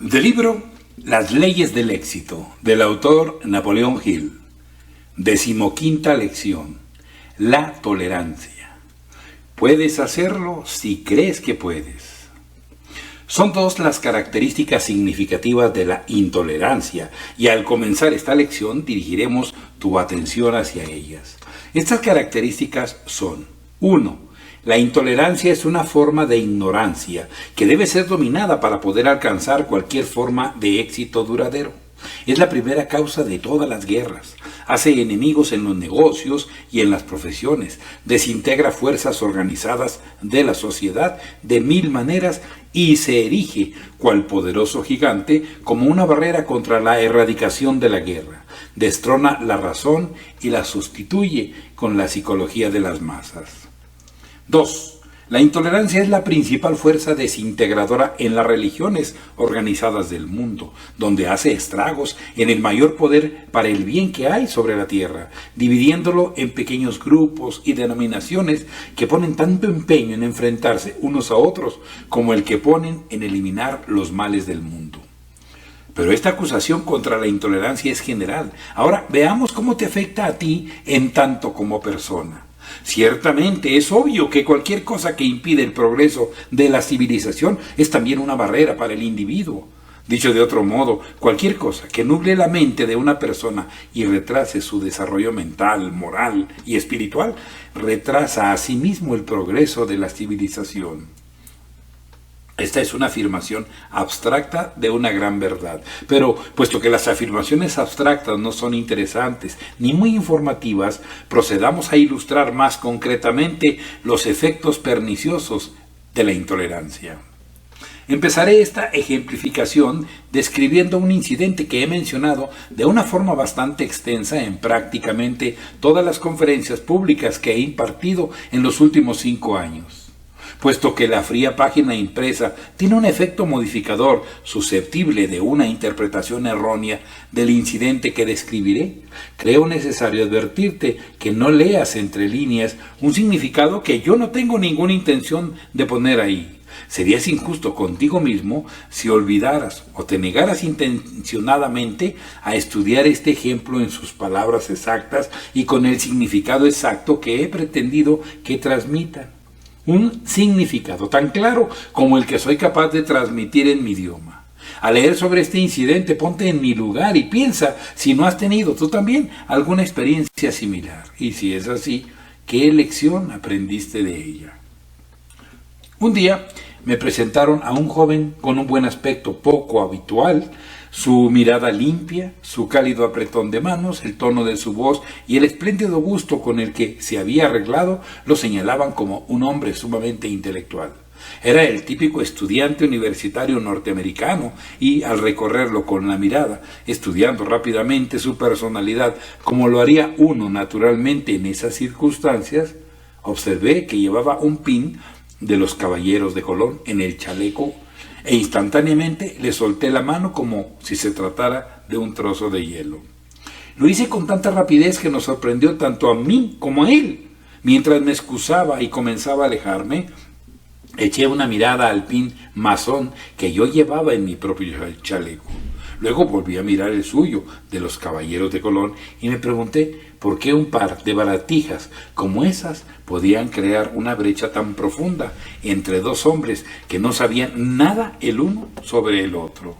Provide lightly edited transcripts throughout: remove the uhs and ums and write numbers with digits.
Del libro Las leyes del éxito, del autor Napoleón Hill. 15ª lección. La tolerancia. Puedes hacerlo si crees que puedes. Son dos las características significativas de la intolerancia, y al comenzar esta lección dirigiremos tu atención hacia ellas. Estas características son: 1. La intolerancia es una forma de ignorancia que debe ser dominada para poder alcanzar cualquier forma de éxito duradero. Es la primera causa de todas las guerras. Hace enemigos en los negocios y en las profesiones. Desintegra fuerzas organizadas de la sociedad de mil maneras y se erige, cual poderoso gigante, como una barrera contra la erradicación de la guerra. Destrona la razón y la sustituye con la psicología de las masas. 2. La intolerancia es la principal fuerza desintegradora en las religiones organizadas del mundo, donde hace estragos en el mayor poder para el bien que hay sobre la tierra, dividiéndolo en pequeños grupos y denominaciones que ponen tanto empeño en enfrentarse unos a otros como el que ponen en eliminar los males del mundo. Pero esta acusación contra la intolerancia es general. Ahora veamos cómo te afecta a ti en tanto como persona. Ciertamente es obvio que cualquier cosa que impide el progreso de la civilización es también una barrera para el individuo. Dicho de otro modo, cualquier cosa que nuble la mente de una persona y retrase su desarrollo mental, moral y espiritual, retrasa a sí mismo el progreso de la civilización. Esta es una afirmación abstracta de una gran verdad. Pero, puesto que las afirmaciones abstractas no son interesantes ni muy informativas, procedamos a ilustrar más concretamente los efectos perniciosos de la intolerancia. Empezaré esta ejemplificación describiendo un incidente que he mencionado de una forma bastante extensa en prácticamente todas las conferencias públicas que he impartido en los últimos 5 años. Puesto que la fría página impresa tiene un efecto modificador susceptible de una interpretación errónea del incidente que describiré, creo necesario advertirte que no leas entre líneas un significado que yo no tengo ninguna intención de poner ahí. Serías injusto contigo mismo si olvidaras o te negaras intencionadamente a estudiar este ejemplo en sus palabras exactas y con el significado exacto que he pretendido que transmitan. Un significado tan claro como el que soy capaz de transmitir en mi idioma. Al leer sobre este incidente, ponte en mi lugar y piensa si no has tenido tú también alguna experiencia similar. Y si es así, ¿qué lección aprendiste de ella? Un día me presentaron a un joven con un buen aspecto poco habitual, su mirada limpia, su cálido apretón de manos, el tono de su voz y el espléndido gusto con el que se había arreglado lo señalaban como un hombre sumamente intelectual. Era el típico estudiante universitario norteamericano y, al recorrerlo con la mirada, estudiando rápidamente su personalidad como lo haría uno naturalmente en esas circunstancias, observé que llevaba un pin de los Caballeros de Colón en el chaleco e instantáneamente le solté la mano como si se tratara de un trozo de hielo. Lo hice con tanta rapidez que nos sorprendió tanto a mí como a él. Mientras me excusaba y comenzaba a alejarme, eché una mirada al pin masón que yo llevaba en mi propio chaleco. Luego volví a mirar el suyo, de los Caballeros de Colón, y me pregunté por qué un par de baratijas como esas podían crear una brecha tan profunda entre dos hombres que no sabían nada el uno sobre el otro.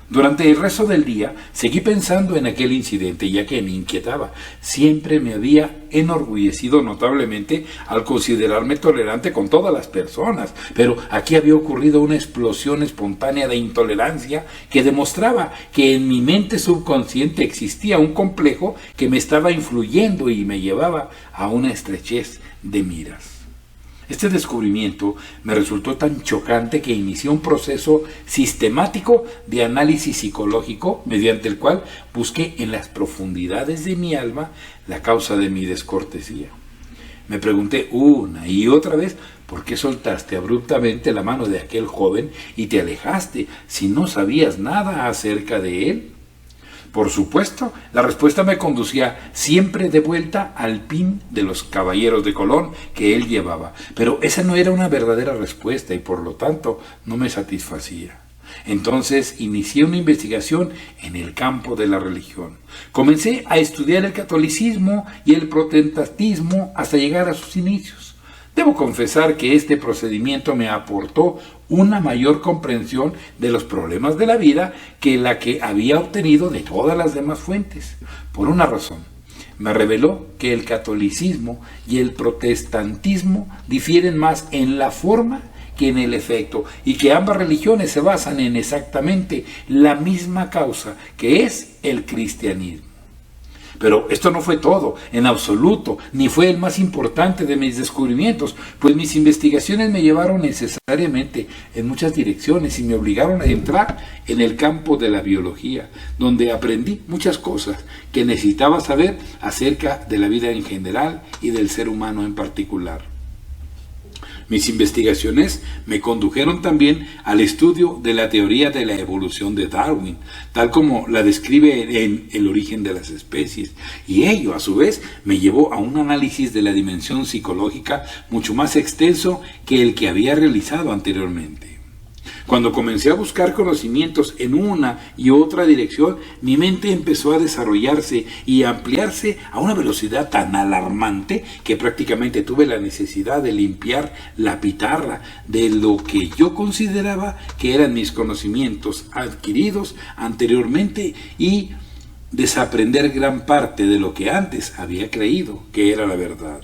Durante el resto del día seguí pensando en aquel incidente, ya que me inquietaba. Siempre me había enorgullecido notablemente al considerarme tolerante con todas las personas, pero aquí había ocurrido una explosión espontánea de intolerancia que demostraba que en mi mente subconsciente existía un complejo que me estaba influyendo y me llevaba a una estrechez de miras. Este descubrimiento me resultó tan chocante que inicié un proceso sistemático de análisis psicológico mediante el cual busqué en las profundidades de mi alma la causa de mi descortesía. Me pregunté una y otra vez por qué soltaste abruptamente la mano de aquel joven y te alejaste si no sabías nada acerca de él. Por supuesto, la respuesta me conducía siempre de vuelta al pin de los Caballeros de Colón que él llevaba, pero esa no era una verdadera respuesta y por lo tanto no me satisfacía. Entonces inicié una investigación en el campo de la religión. Comencé a estudiar el catolicismo y el protestantismo hasta llegar a sus inicios. Debo confesar que este procedimiento me aportó una mayor comprensión de los problemas de la vida que la que había obtenido de todas las demás fuentes. Por una razón, me reveló que el catolicismo y el protestantismo difieren más en la forma que en el efecto, y que ambas religiones se basan en exactamente la misma causa, que es el cristianismo. Pero esto no fue todo, en absoluto, ni fue el más importante de mis descubrimientos, pues mis investigaciones me llevaron necesariamente en muchas direcciones y me obligaron a entrar en el campo de la biología, donde aprendí muchas cosas que necesitaba saber acerca de la vida en general y del ser humano en particular. Mis investigaciones me condujeron también al estudio de la teoría de la evolución de Darwin, tal como la describe en El origen de las especies, y ello, a su vez, me llevó a un análisis de la dimensión psicológica mucho más extenso que el que había realizado anteriormente. Cuando comencé a buscar conocimientos en una y otra dirección, mi mente empezó a desarrollarse y a ampliarse a una velocidad tan alarmante que prácticamente tuve la necesidad de limpiar la pitarra de lo que yo consideraba que eran mis conocimientos adquiridos anteriormente y desaprender gran parte de lo que antes había creído que era la verdad.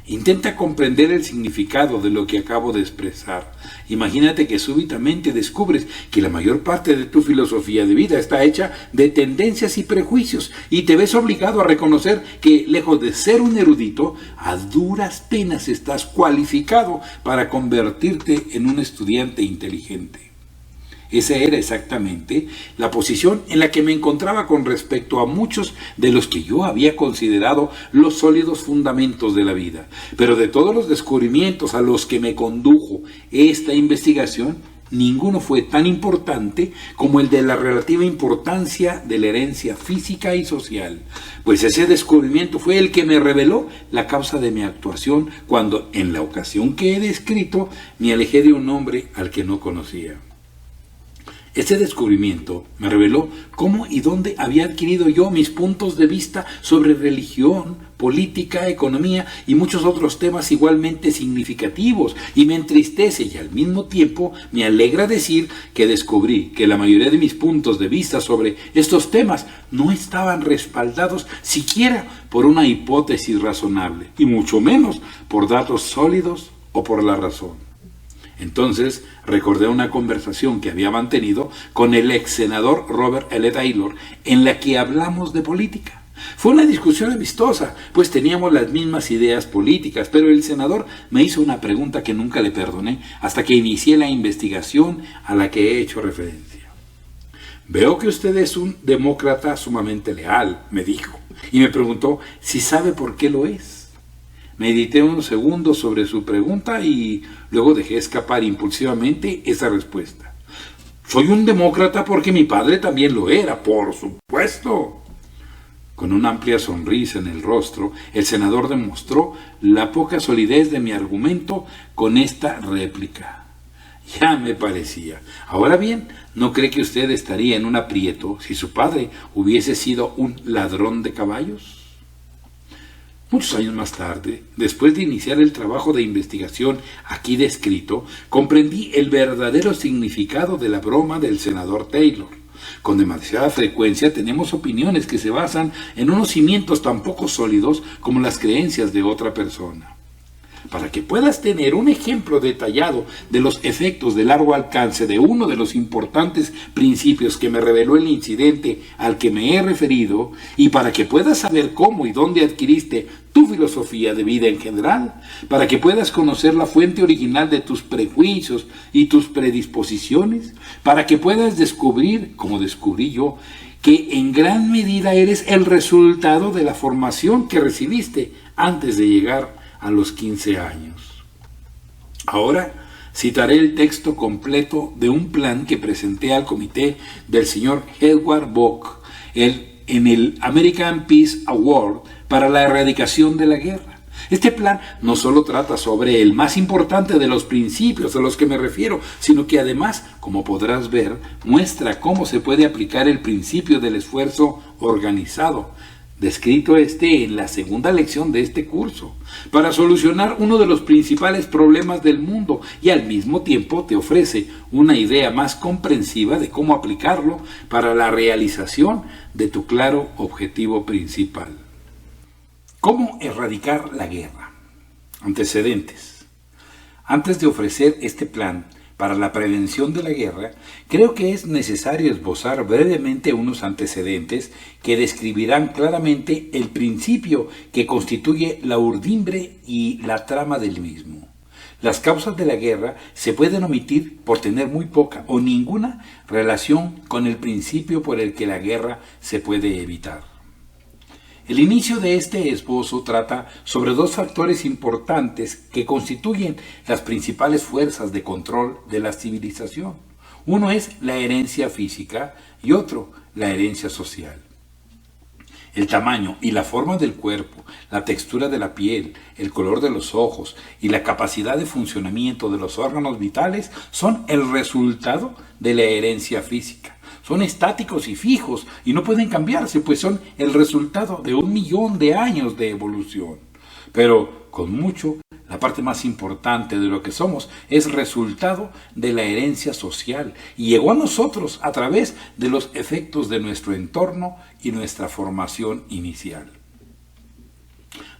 Intenta comprender el significado de lo que acabo de expresar. Imagínate que súbitamente descubres que la mayor parte de tu filosofía de vida está hecha de tendencias y prejuicios y te ves obligado a reconocer que, lejos de ser un erudito, a duras penas estás cualificado para convertirte en un estudiante inteligente. Esa era exactamente la posición en la que me encontraba con respecto a muchos de los que yo había considerado los sólidos fundamentos de la vida. Pero de todos los descubrimientos a los que me condujo esta investigación, ninguno fue tan importante como el de la relativa importancia de la herencia física y social, pues ese descubrimiento fue el que me reveló la causa de mi actuación cuando, en la ocasión que he descrito, me alejé de un hombre al que no conocía. Este descubrimiento me reveló cómo y dónde había adquirido yo mis puntos de vista sobre religión, política, economía y muchos otros temas igualmente significativos, y me entristece y al mismo tiempo me alegra decir que descubrí que la mayoría de mis puntos de vista sobre estos temas no estaban respaldados siquiera por una hipótesis razonable, y mucho menos por datos sólidos o por la razón. Entonces recordé una conversación que había mantenido con el ex senador Robert L. Taylor, en la que hablamos de política. Fue una discusión amistosa, pues teníamos las mismas ideas políticas, pero el senador me hizo una pregunta que nunca le perdoné hasta que inicié la investigación a la que he hecho referencia. «Veo que usted es un demócrata sumamente leal», me dijo, y me preguntó si sabe por qué lo es. Medité unos segundos sobre su pregunta y luego dejé escapar impulsivamente esa respuesta. «Soy un demócrata porque mi padre también lo era, por supuesto». Con una amplia sonrisa en el rostro, el senador demostró la poca solidez de mi argumento con esta réplica. «Ya me parecía. Ahora bien, ¿no cree que usted estaría en un aprieto si su padre hubiese sido un ladrón de caballos?» Muchos años más tarde, después de iniciar el trabajo de investigación aquí descrito, comprendí el verdadero significado de la broma del senador Taylor. Con demasiada frecuencia tenemos opiniones que se basan en unos cimientos tan poco sólidos como las creencias de otra persona. Para que puedas tener un ejemplo detallado de los efectos de largo alcance de uno de los importantes principios que me reveló el incidente al que me he referido, y para que puedas saber cómo y dónde adquiriste tu filosofía de vida en general, para que puedas conocer la fuente original de tus prejuicios y tus predisposiciones, para que puedas descubrir, como descubrí yo, que en gran medida eres el resultado de la formación que recibiste antes de llegar a los 15 años. Ahora citaré el texto completo de un plan que presenté al comité del señor Edward Bock en el American Peace Award para la erradicación de la guerra. Este plan no solo trata sobre el más importante de los principios a los que me refiero, sino que además, como podrás ver, muestra cómo se puede aplicar el principio del esfuerzo organizado, descrito en la segunda lección de este curso, para solucionar uno de los principales problemas del mundo, y al mismo tiempo te ofrece una idea más comprensiva de cómo aplicarlo para la realización de tu claro objetivo principal. ¿Cómo erradicar la guerra? Antecedentes. Antes de ofrecer este plan para la prevención de la guerra, creo que es necesario esbozar brevemente unos antecedentes que describirán claramente el principio que constituye la urdimbre y la trama del mismo. Las causas de la guerra se pueden omitir por tener muy poca o ninguna relación con el principio por el que la guerra se puede evitar. El inicio de este esbozo trata sobre dos factores importantes que constituyen las principales fuerzas de control de la civilización. Uno es la herencia física y otro la herencia social. El tamaño y la forma del cuerpo, la textura de la piel, el color de los ojos y la capacidad de funcionamiento de los órganos vitales son el resultado de la herencia física. Son estáticos y fijos y no pueden cambiarse, pues son el resultado de 1.000.000 de años de evolución. Pero, con mucho, la parte más importante de lo que somos es resultado de la herencia social y llegó a nosotros a través de los efectos de nuestro entorno y nuestra formación inicial.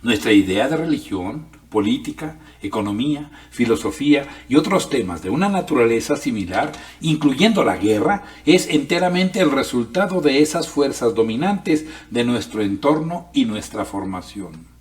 Nuestra idea de religión, política, economía, filosofía y otros temas de una naturaleza similar, incluyendo la guerra, es enteramente el resultado de esas fuerzas dominantes de nuestro entorno y nuestra formación.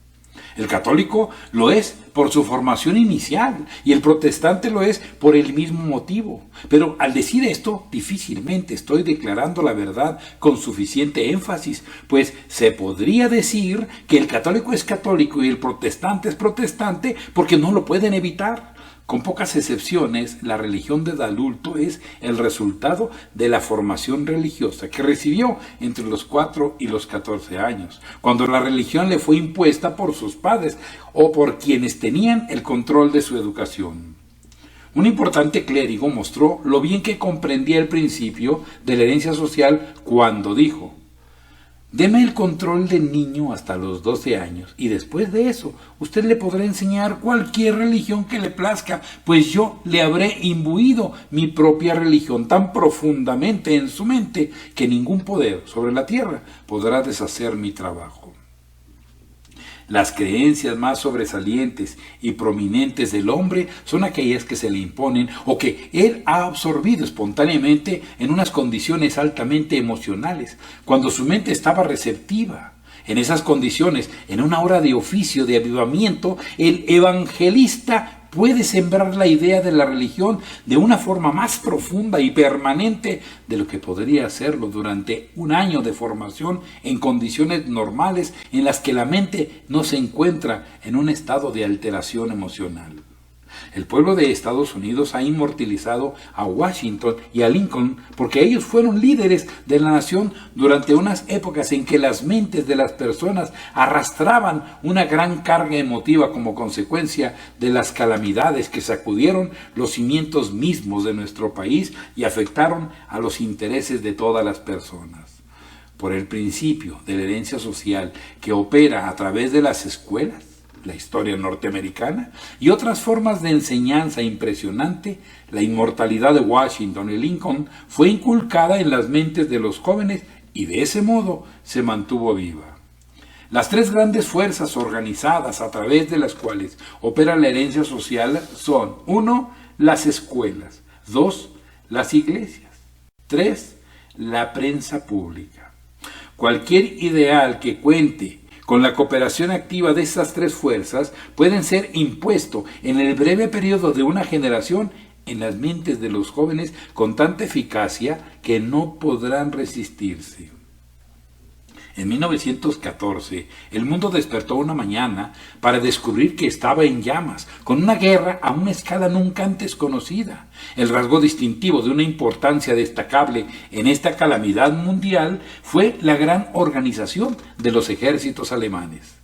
El católico lo es por su formación inicial y el protestante lo es por el mismo motivo. Pero al decir esto, difícilmente estoy declarando la verdad con suficiente énfasis, pues se podría decir que el católico es católico y el protestante es protestante porque no lo pueden evitar. Con pocas excepciones, la religión del adulto es el resultado de la formación religiosa que recibió entre los 4 y los 14 años, cuando la religión le fue impuesta por sus padres o por quienes tenían el control de su educación. Un importante clérigo mostró lo bien que comprendía el principio de la herencia social cuando dijo: deme el control del niño hasta los 12 años y después de eso usted le podrá enseñar cualquier religión que le plazca, pues yo le habré imbuido mi propia religión tan profundamente en su mente que ningún poder sobre la tierra podrá deshacer mi trabajo. Las creencias más sobresalientes y prominentes del hombre son aquellas que se le imponen o que él ha absorbido espontáneamente en unas condiciones altamente emocionales, cuando su mente estaba receptiva. En esas condiciones, en una hora de oficio, de avivamiento, el evangelista puede sembrar la idea de la religión de una forma más profunda y permanente de lo que podría hacerlo durante un año de formación en condiciones normales en las que la mente no se encuentra en un estado de alteración emocional. El pueblo de Estados Unidos ha inmortalizado a Washington y a Lincoln porque ellos fueron líderes de la nación durante unas épocas en que las mentes de las personas arrastraban una gran carga emotiva como consecuencia de las calamidades que sacudieron los cimientos mismos de nuestro país y afectaron a los intereses de todas las personas. Por el principio de la herencia social que opera a través de las escuelas, la historia norteamericana y otras formas de enseñanza impresionante, la inmortalidad de Washington y Lincoln fue inculcada en las mentes de los jóvenes y de ese modo se mantuvo viva. Las tres grandes fuerzas organizadas a través de las cuales opera la herencia social son: 1. Las escuelas; 2. Las iglesias; 3. La prensa pública. Cualquier ideal que cuente con la cooperación activa de estas tres fuerzas pueden ser impuesto en el breve periodo de una generación en las mentes de los jóvenes con tanta eficacia que no podrán resistirse. En 1914, el mundo despertó una mañana para descubrir que estaba en llamas, con una guerra a una escala nunca antes conocida. El rasgo distintivo de una importancia destacable en esta calamidad mundial fue la gran organización de los ejércitos alemanes.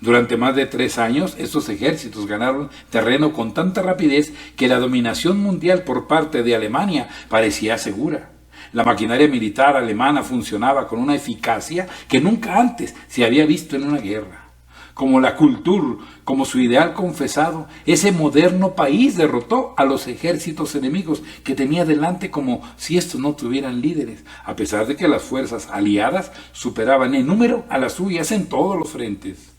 Durante más de 3 años, estos ejércitos ganaron terreno con tanta rapidez que la dominación mundial por parte de Alemania parecía segura. La maquinaria militar alemana funcionaba con una eficacia que nunca antes se había visto en una guerra. Como la Kultur, como su ideal confesado, ese moderno país derrotó a los ejércitos enemigos que tenía delante como si estos no tuvieran líderes, a pesar de que las fuerzas aliadas superaban en número a las suyas en todos los frentes.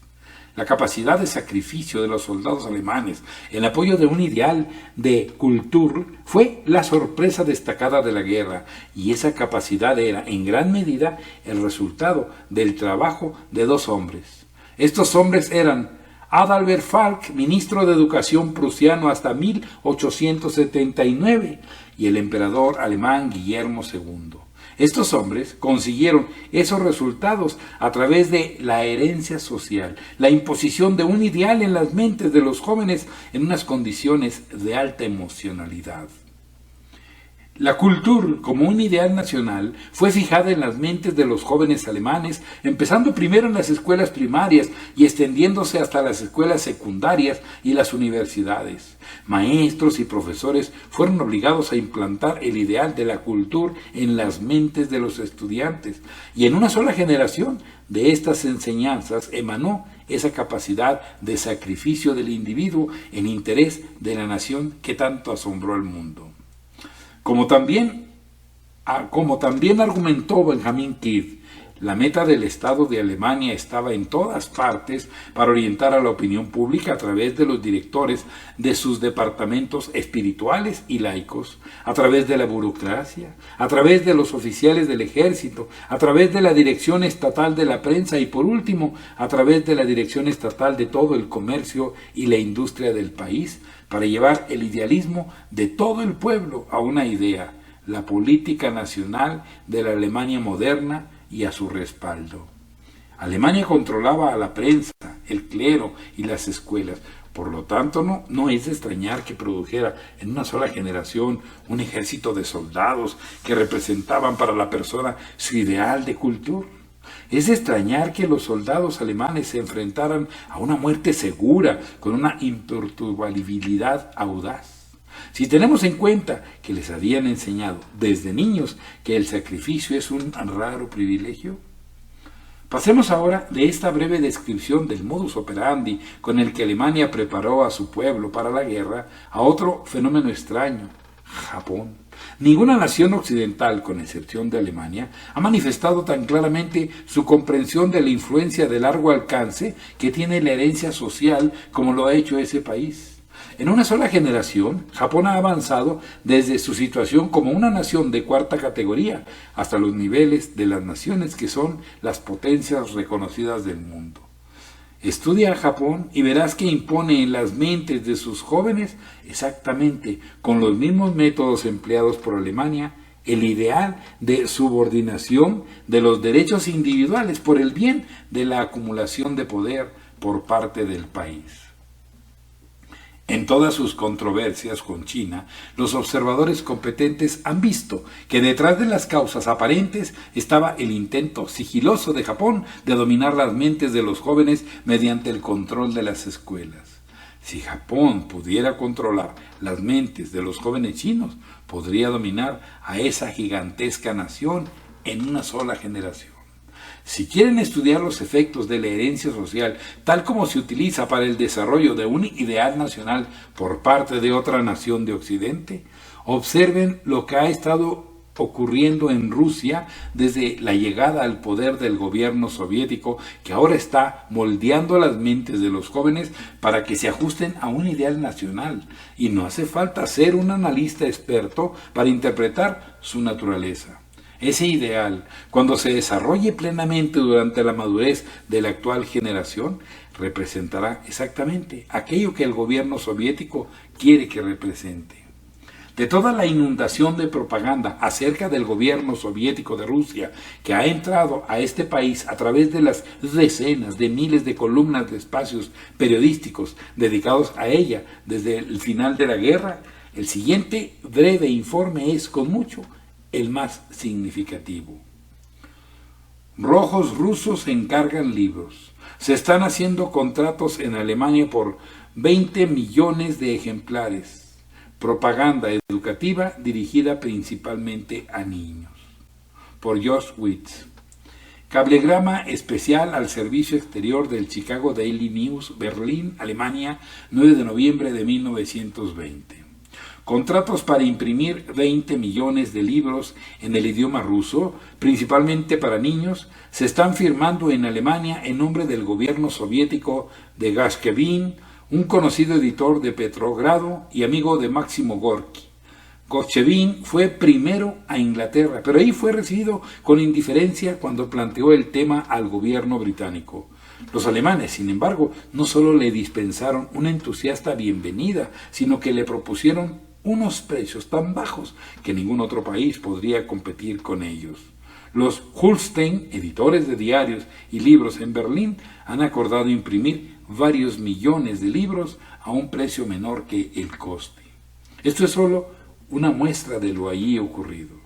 La capacidad de sacrificio de los soldados alemanes en apoyo de un ideal de Kultur fue la sorpresa destacada de la guerra, y esa capacidad era en gran medida el resultado del trabajo de 2 hombres. Estos hombres eran Adalbert Falk, ministro de Educación prusiano hasta 1879, y el emperador alemán Guillermo II. Estos hombres consiguieron esos resultados a través de la herencia social, la imposición de un ideal en las mentes de los jóvenes en unas condiciones de alta emocionalidad. La Kultur, como un ideal nacional, fue fijada en las mentes de los jóvenes alemanes, empezando primero en las escuelas primarias y extendiéndose hasta las escuelas secundarias y las universidades. Maestros y profesores fueron obligados a implantar el ideal de la Kultur en las mentes de los estudiantes, y en una sola generación de estas enseñanzas emanó esa capacidad de sacrificio del individuo en interés de la nación que tanto asombró al mundo. Como también argumentó Benjamin Kidd, la meta del Estado de Alemania estaba en todas partes para orientar a la opinión pública a través de los directores de sus departamentos espirituales y laicos, a través de la burocracia, a través de los oficiales del ejército, a través de la dirección estatal de la prensa y, por último, a través de la dirección estatal de todo el comercio y la industria del país, para llevar el idealismo de todo el pueblo a una idea, la política nacional de la Alemania moderna y a su respaldo. Alemania controlaba a la prensa, el clero y las escuelas. Por lo tanto, no es de extrañar que produjera en una sola generación un ejército de soldados que representaban para la persona su ideal de Kultur. Es de extrañar que los soldados alemanes se enfrentaran a una muerte segura, con una imperturbabilidad audaz. Si tenemos en cuenta que les habían enseñado desde niños que el sacrificio es un raro privilegio. Pasemos ahora de esta breve descripción del modus operandi con el que Alemania preparó a su pueblo para la guerra a otro fenómeno extraño, Japón. Ninguna nación occidental, con excepción de Alemania, ha manifestado tan claramente su comprensión de la influencia de largo alcance que tiene la herencia social como lo ha hecho ese país. En una sola generación, Japón ha avanzado desde su situación como una nación de 4ª categoría hasta los niveles de las naciones que son las potencias reconocidas del mundo. Estudia a Japón y verás que impone en las mentes de sus jóvenes, exactamente con los mismos métodos empleados por Alemania, el ideal de subordinación de los derechos individuales por el bien de la acumulación de poder por parte del país. En todas sus controversias con China, los observadores competentes han visto que detrás de las causas aparentes estaba el intento sigiloso de Japón de dominar las mentes de los jóvenes mediante el control de las escuelas. Si Japón pudiera controlar las mentes de los jóvenes chinos, podría dominar a esa gigantesca nación en una sola generación. Si quieren estudiar los efectos de la herencia social, tal como se utiliza para el desarrollo de un ideal nacional por parte de otra nación de Occidente, observen lo que ha estado ocurriendo en Rusia desde la llegada al poder del gobierno soviético, que ahora está moldeando las mentes de los jóvenes para que se ajusten a un ideal nacional, y no hace falta ser un analista experto para interpretar su naturaleza. Ese ideal, cuando se desarrolle plenamente durante la madurez de la actual generación, representará exactamente aquello que el gobierno soviético quiere que represente. De toda la inundación de propaganda acerca del gobierno soviético de Rusia que ha entrado a este país a través de las decenas de miles de columnas de espacios periodísticos dedicados a ella desde el final de la guerra, el siguiente breve informe es, con mucho, el más significativo. Rojos rusos encargan libros. Se están haciendo contratos en Alemania por 20 millones de ejemplares. Propaganda educativa dirigida principalmente a niños. Por Josh Witz. Cablegrama especial al servicio exterior del Chicago Daily News, Berlín, Alemania, 9 de noviembre de 1920. Contratos para imprimir 20 millones de libros en el idioma ruso, principalmente para niños, se están firmando en Alemania en nombre del gobierno soviético de Gashkevin, un conocido editor de Petrogrado y amigo de Máximo Gorki. Gashkevin fue primero a Inglaterra, pero ahí fue recibido con indiferencia cuando planteó el tema al gobierno británico. Los alemanes, sin embargo, no solo le dispensaron una entusiasta bienvenida, sino que le propusieron unos precios tan bajos que ningún otro país podría competir con ellos. Los Holstein, editores de diarios y libros en Berlín, han acordado imprimir varios millones de libros a un precio menor que el coste. Esto es solo una muestra de lo allí ocurrido.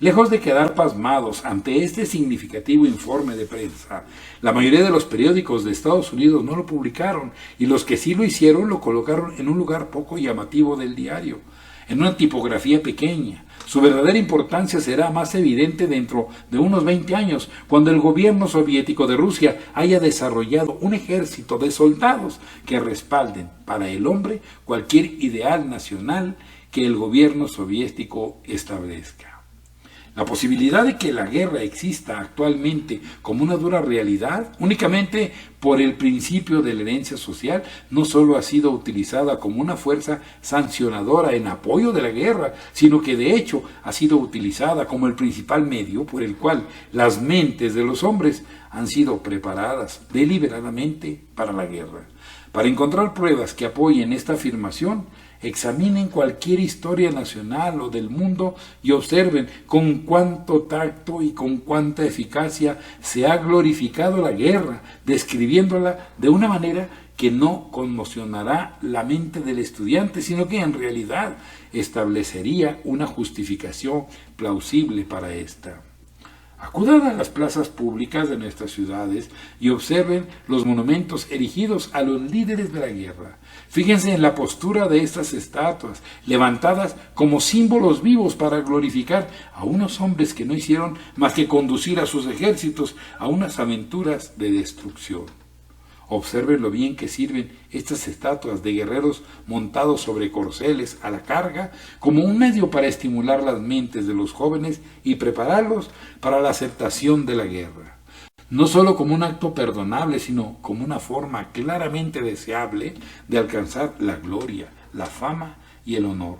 Lejos de quedar pasmados ante este significativo informe de prensa, la mayoría de los periódicos de Estados Unidos no lo publicaron y los que sí lo hicieron lo colocaron en un lugar poco llamativo del diario, en una tipografía pequeña. Su verdadera importancia será más evidente dentro de unos 20 años, cuando el gobierno soviético de Rusia haya desarrollado un ejército de soldados que respalden para el hombre cualquier ideal nacional que el gobierno soviético establezca. La posibilidad de que la guerra exista actualmente como una dura realidad, únicamente por el principio de la herencia social, no solo ha sido utilizada como una fuerza sancionadora en apoyo de la guerra, sino que de hecho ha sido utilizada como el principal medio por el cual las mentes de los hombres han sido preparadas deliberadamente para la guerra. Para encontrar pruebas que apoyen esta afirmación, examinen cualquier historia nacional o del mundo y observen con cuánto tacto y con cuánta eficacia se ha glorificado la guerra, describiéndola de una manera que no conmocionará la mente del estudiante, sino que en realidad establecería una justificación plausible para esta. Acudan a las plazas públicas de nuestras ciudades y observen los monumentos erigidos a los líderes de la guerra. Fíjense en la postura de estas estatuas, levantadas como símbolos vivos para glorificar a unos hombres que no hicieron más que conducir a sus ejércitos a unas aventuras de destrucción. Observen lo bien que sirven estas estatuas de guerreros montados sobre corceles a la carga como un medio para estimular las mentes de los jóvenes y prepararlos para la aceptación de la guerra. No solo como un acto perdonable, sino como una forma claramente deseable de alcanzar la gloria, la fama y el honor.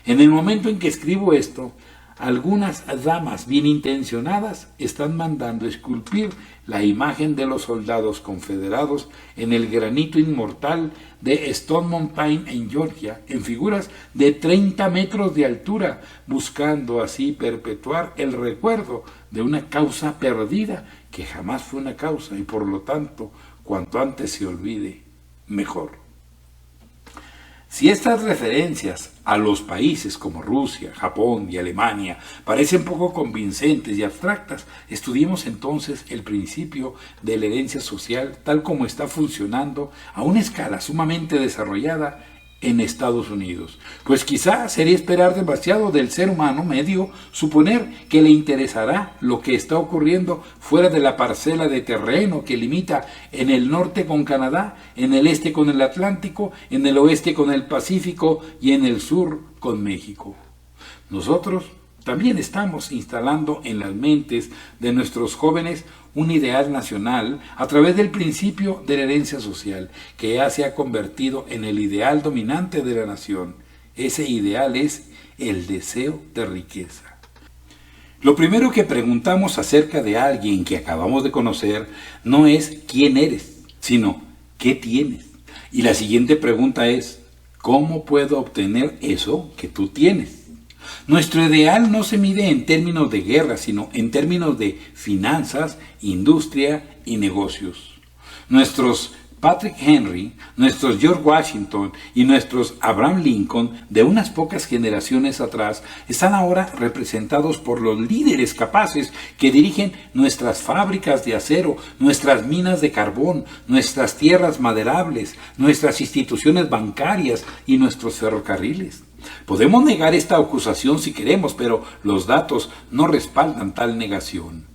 En el momento en que escribo esto, algunas damas bien intencionadas están mandando esculpir la imagen de los soldados confederados en el granito inmortal de Stone Mountain en Georgia, en figuras de 30 metros de altura, buscando así perpetuar el recuerdo de una causa perdida que jamás fue una causa y por lo tanto, cuanto antes se olvide, mejor. Si estas referencias a los países como Rusia, Japón y Alemania parecen poco convincentes y abstractas, estudiemos entonces el principio de la herencia social tal como está funcionando a una escala sumamente desarrollada en Estados Unidos. Pues quizá sería esperar demasiado del ser humano medio suponer que le interesará lo que está ocurriendo fuera de la parcela de terreno que limita en el norte con Canadá, en el este con el Atlántico, en el oeste con el Pacífico y en el sur con México. Nosotros también estamos instalando en las mentes de nuestros jóvenes un ideal nacional a través del principio de la herencia social, que ya se ha convertido en el ideal dominante de la nación. Ese ideal es el deseo de riqueza. Lo primero que preguntamos acerca de alguien que acabamos de conocer no es quién eres, sino qué tienes. Y la siguiente pregunta es, ¿cómo puedo obtener eso que tú tienes? Nuestro ideal no se mide en términos de guerra, sino en términos de finanzas, industria y negocios. Nuestros Patrick Henry, nuestros George Washington y nuestros Abraham Lincoln de unas pocas generaciones atrás están ahora representados por los líderes capaces que dirigen nuestras fábricas de acero, nuestras minas de carbón, nuestras tierras maderables, nuestras instituciones bancarias y nuestros ferrocarriles. Podemos negar esta acusación si queremos, pero los datos no respaldan tal negación.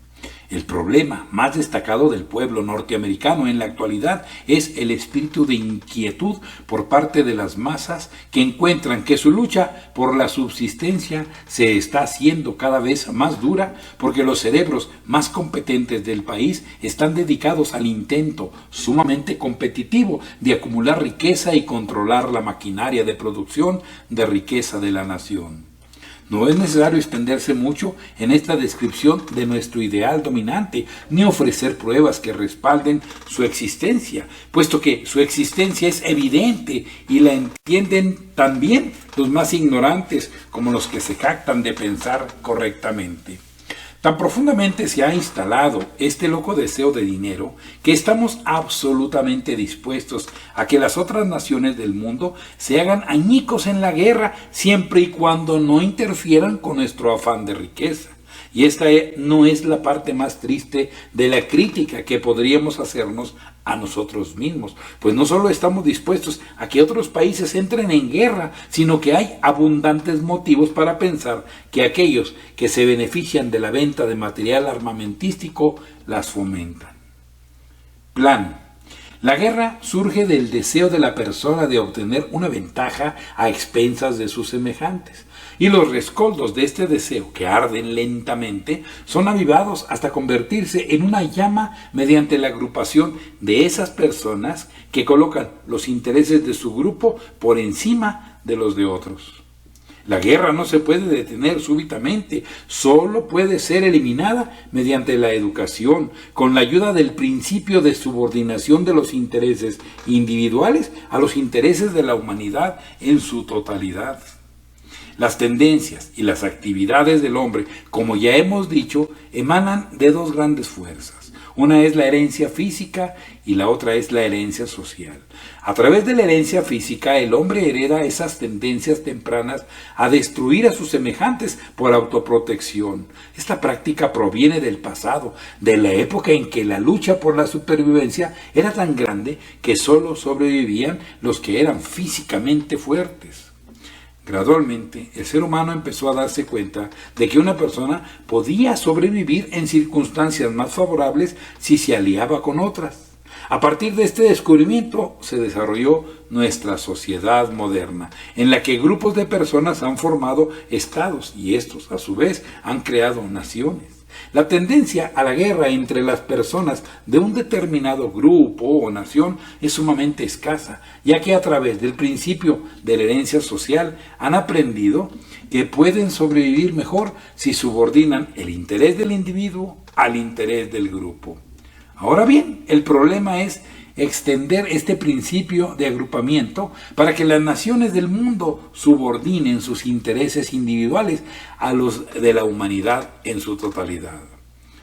El problema más destacado del pueblo norteamericano en la actualidad es el espíritu de inquietud por parte de las masas que encuentran que su lucha por la subsistencia se está haciendo cada vez más dura porque los cerebros más competentes del país están dedicados al intento sumamente competitivo de acumular riqueza y controlar la maquinaria de producción de riqueza de la nación. No es necesario extenderse mucho en esta descripción de nuestro ideal dominante, ni ofrecer pruebas que respalden su existencia, puesto que su existencia es evidente y la entienden también los más ignorantes como los que se jactan de pensar correctamente. Tan profundamente se ha instalado este loco deseo de dinero que estamos absolutamente dispuestos a que las otras naciones del mundo se hagan añicos en la guerra siempre y cuando no interfieran con nuestro afán de riqueza. Y esta no es la parte más triste de la crítica que podríamos hacernos a nosotros mismos, pues no solo estamos dispuestos a que otros países entren en guerra, sino que hay abundantes motivos para pensar que aquellos que se benefician de la venta de material armamentístico las fomentan. Plan. La guerra surge del deseo de la persona de obtener una ventaja a expensas de sus semejantes, y los rescoldos de este deseo, que arden lentamente, son avivados hasta convertirse en una llama mediante la agrupación de esas personas que colocan los intereses de su grupo por encima de los de otros. La guerra no se puede detener súbitamente, solo puede ser eliminada mediante la educación, con la ayuda del principio de subordinación de los intereses individuales a los intereses de la humanidad en su totalidad. Las tendencias y las actividades del hombre, como ya hemos dicho, emanan de dos grandes fuerzas. Una es la herencia física y la otra es la herencia social. A través de la herencia física, el hombre hereda esas tendencias tempranas a destruir a sus semejantes por autoprotección. Esta práctica proviene del pasado, de la época en que la lucha por la supervivencia era tan grande que solo sobrevivían los que eran físicamente fuertes. Gradualmente, el ser humano empezó a darse cuenta de que una persona podía sobrevivir en circunstancias más favorables si se aliaba con otras. A partir de este descubrimiento se desarrolló nuestra sociedad moderna, en la que grupos de personas han formado estados y estos, a su vez, han creado naciones. La tendencia a la guerra entre las personas de un determinado grupo o nación es sumamente escasa, ya que a través del principio de la herencia social han aprendido que pueden sobrevivir mejor si subordinan el interés del individuo al interés del grupo. Ahora bien, el problema es extender este principio de agrupamiento para que las naciones del mundo subordinen sus intereses individuales a los de la humanidad en su totalidad.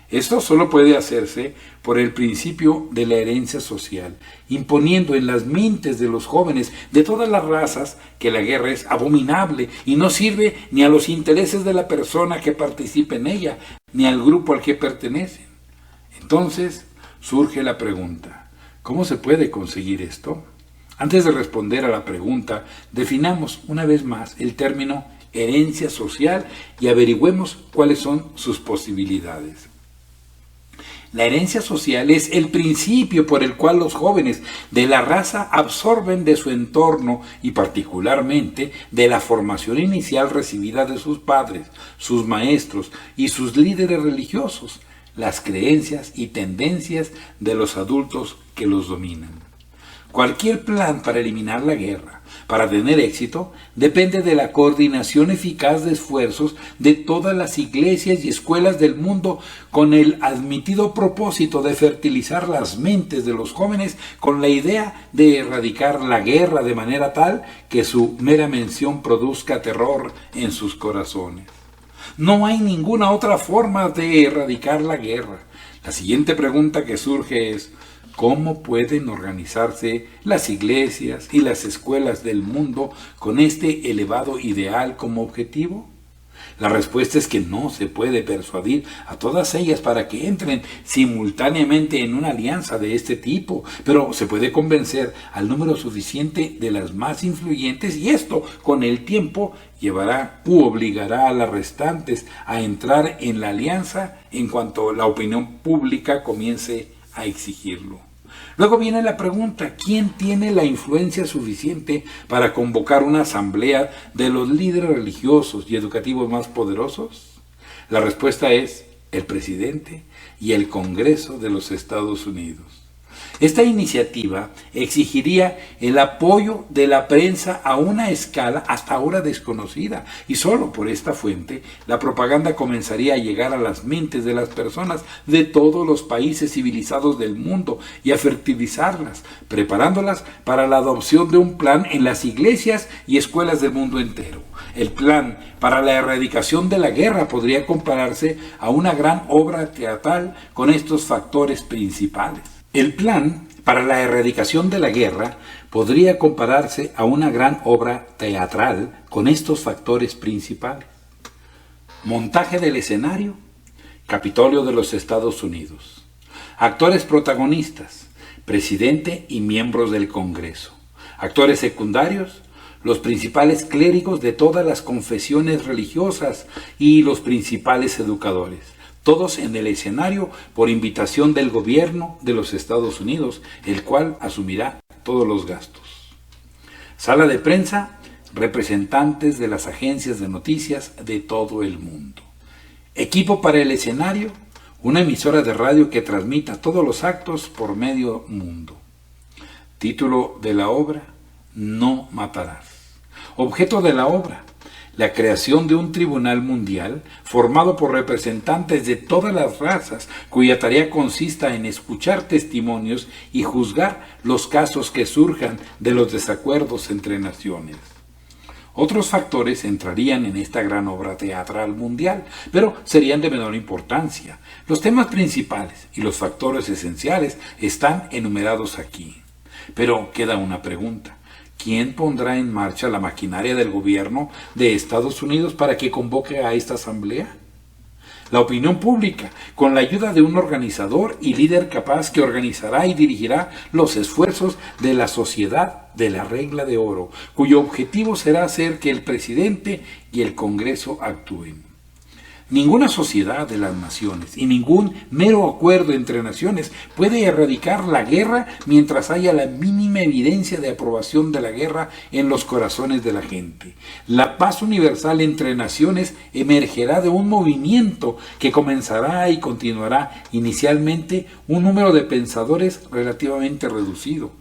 Esto solo puede hacerse por el principio de la herencia social, imponiendo en las mentes de los jóvenes de todas las razas que la guerra es abominable y no sirve ni a los intereses de la persona que participa en ella, ni al grupo al que pertenecen. Entonces surge la pregunta: ¿cómo se puede conseguir esto? Antes de responder a la pregunta, definamos una vez más el término herencia social y averigüemos cuáles son sus posibilidades. La herencia social es el principio por el cual los jóvenes de la raza absorben de su entorno y particularmente de la formación inicial recibida de sus padres, sus maestros y sus líderes religiosos, las creencias y tendencias de los adultos que los dominan. Cualquier plan para eliminar la guerra, para tener éxito, depende de la coordinación eficaz de esfuerzos de todas las iglesias y escuelas del mundo con el admitido propósito de fertilizar las mentes de los jóvenes con la idea de erradicar la guerra de manera tal que su mera mención produzca terror en sus corazones. No hay ninguna otra forma de erradicar la guerra. La siguiente pregunta que surge es: ¿cómo pueden organizarse las iglesias y las escuelas del mundo con este elevado ideal como objetivo? La respuesta es que no se puede persuadir a todas ellas para que entren simultáneamente en una alianza de este tipo, pero se puede convencer al número suficiente de las más influyentes y esto, con el tiempo, llevará u obligará a las restantes a entrar en la alianza en cuanto la opinión pública comience a exigirlo. Luego viene la pregunta, ¿quién tiene la influencia suficiente para convocar una asamblea de los líderes religiosos y educativos más poderosos? La respuesta es el presidente y el Congreso de los Estados Unidos. Esta iniciativa exigiría el apoyo de la prensa a una escala hasta ahora desconocida, y solo por esta fuente la propaganda comenzaría a llegar a las mentes de las personas de todos los países civilizados del mundo y a fertilizarlas, preparándolas para la adopción de un plan en las iglesias y escuelas del mundo entero. El plan para la erradicación de la guerra podría compararse a una gran obra teatral con estos factores principales. El plan para la erradicación de la guerra podría compararse a una gran obra teatral con estos factores principales. Montaje del escenario, Capitolio de los Estados Unidos. Actores protagonistas, presidente y miembros del Congreso. Actores secundarios, los principales clérigos de todas las confesiones religiosas y los principales educadores. Todos en el escenario por invitación del gobierno de los Estados Unidos, el cual asumirá todos los gastos. Sala de prensa, representantes de las agencias de noticias de todo el mundo. Equipo para el escenario, una emisora de radio que transmita todos los actos por medio mundo. Título de la obra, No matarás. Objeto de la obra, la creación de un tribunal mundial formado por representantes de todas las razas, cuya tarea consista en escuchar testimonios y juzgar los casos que surjan de los desacuerdos entre naciones. Otros factores entrarían en esta gran obra teatral mundial, pero serían de menor importancia. Los temas principales y los factores esenciales están enumerados aquí. Pero queda una pregunta. ¿Quién pondrá en marcha la maquinaria del gobierno de Estados Unidos para que convoque a esta asamblea? La opinión pública, con la ayuda de un organizador y líder capaz que organizará y dirigirá los esfuerzos de la sociedad de la regla de oro, cuyo objetivo será hacer que el presidente y el Congreso actúen. Ninguna sociedad de las naciones y ningún mero acuerdo entre naciones puede erradicar la guerra mientras haya la mínima evidencia de aprobación de la guerra en los corazones de la gente. La paz universal entre naciones emergerá de un movimiento que comenzará y continuará inicialmente un número de pensadores relativamente reducido.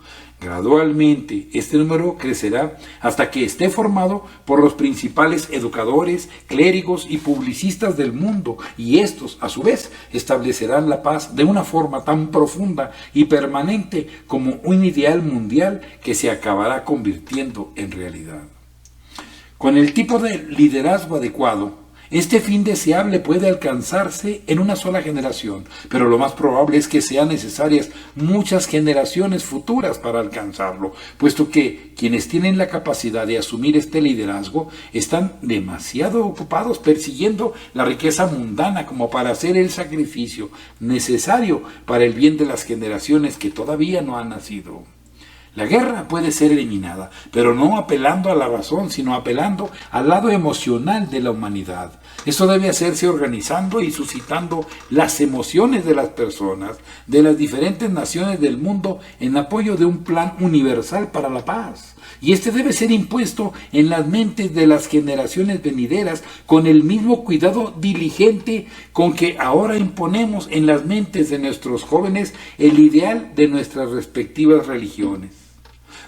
Gradualmente, este número crecerá hasta que esté formado por los principales educadores, clérigos y publicistas del mundo, y estos, a su vez, establecerán la paz de una forma tan profunda y permanente como un ideal mundial que se acabará convirtiendo en realidad. Con el tipo de liderazgo adecuado, este fin deseable puede alcanzarse en una sola generación, pero lo más probable es que sean necesarias muchas generaciones futuras para alcanzarlo, puesto que quienes tienen la capacidad de asumir este liderazgo están demasiado ocupados persiguiendo la riqueza mundana como para hacer el sacrificio necesario para el bien de las generaciones que todavía no han nacido. La guerra puede ser eliminada, pero no apelando a la razón, sino apelando al lado emocional de la humanidad. Eso debe hacerse organizando y suscitando las emociones de las personas, de las diferentes naciones del mundo, en apoyo de un plan universal para la paz. Y este debe ser impuesto en las mentes de las generaciones venideras con el mismo cuidado diligente con que ahora imponemos en las mentes de nuestros jóvenes el ideal de nuestras respectivas religiones.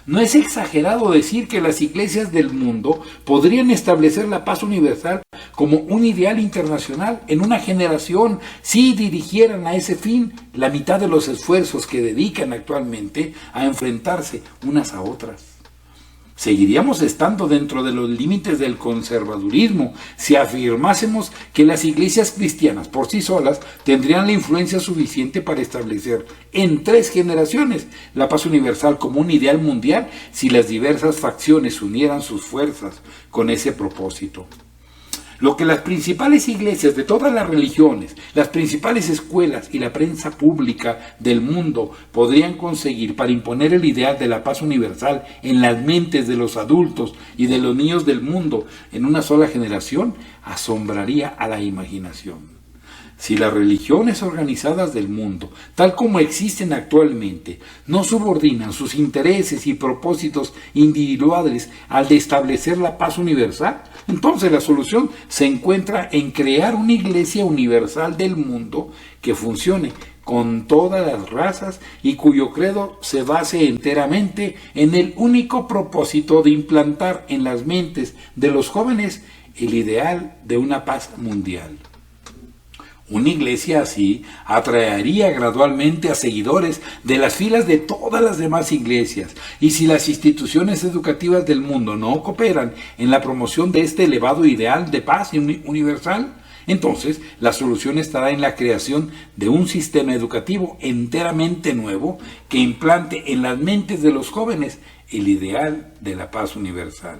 No es exagerado decir que las iglesias del mundo podrían establecer la paz universal como un ideal internacional en una generación si dirigieran a ese fin la mitad de los esfuerzos que dedican actualmente a enfrentarse unas a otras. Seguiríamos estando dentro de los límites del conservadurismo si afirmásemos que las iglesias cristianas por sí solas tendrían la influencia suficiente para establecer en 3 generaciones la paz universal como un ideal mundial si las diversas facciones unieran sus fuerzas con ese propósito. Lo que las principales iglesias de todas las religiones, las principales escuelas y la prensa pública del mundo podrían conseguir para imponer el ideal de la paz universal en las mentes de los adultos y de los niños del mundo en una sola generación, asombraría a la imaginación. Si las religiones organizadas del mundo, tal como existen actualmente, no subordinan sus intereses y propósitos individuales al de establecer la paz universal, entonces la solución se encuentra en crear una iglesia universal del mundo que funcione con todas las razas y cuyo credo se base enteramente en el único propósito de implantar en las mentes de los jóvenes el ideal de una paz mundial. Una iglesia así atraería gradualmente a seguidores de las filas de todas las demás iglesias, y si las instituciones educativas del mundo no cooperan en la promoción de este elevado ideal de paz universal, entonces la solución estará en la creación de un sistema educativo enteramente nuevo que implante en las mentes de los jóvenes el ideal de la paz universal.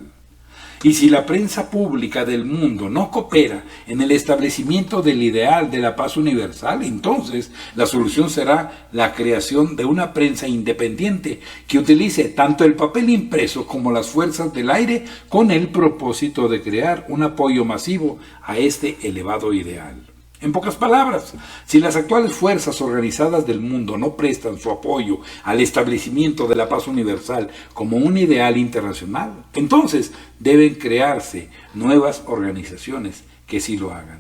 Y si la prensa pública del mundo no coopera en el establecimiento del ideal de la paz universal, entonces la solución será la creación de una prensa independiente que utilice tanto el papel impreso como las fuerzas del aire con el propósito de crear un apoyo masivo a este elevado ideal. En pocas palabras, si las actuales fuerzas organizadas del mundo no prestan su apoyo al establecimiento de la paz universal como un ideal internacional, entonces deben crearse nuevas organizaciones que sí lo hagan.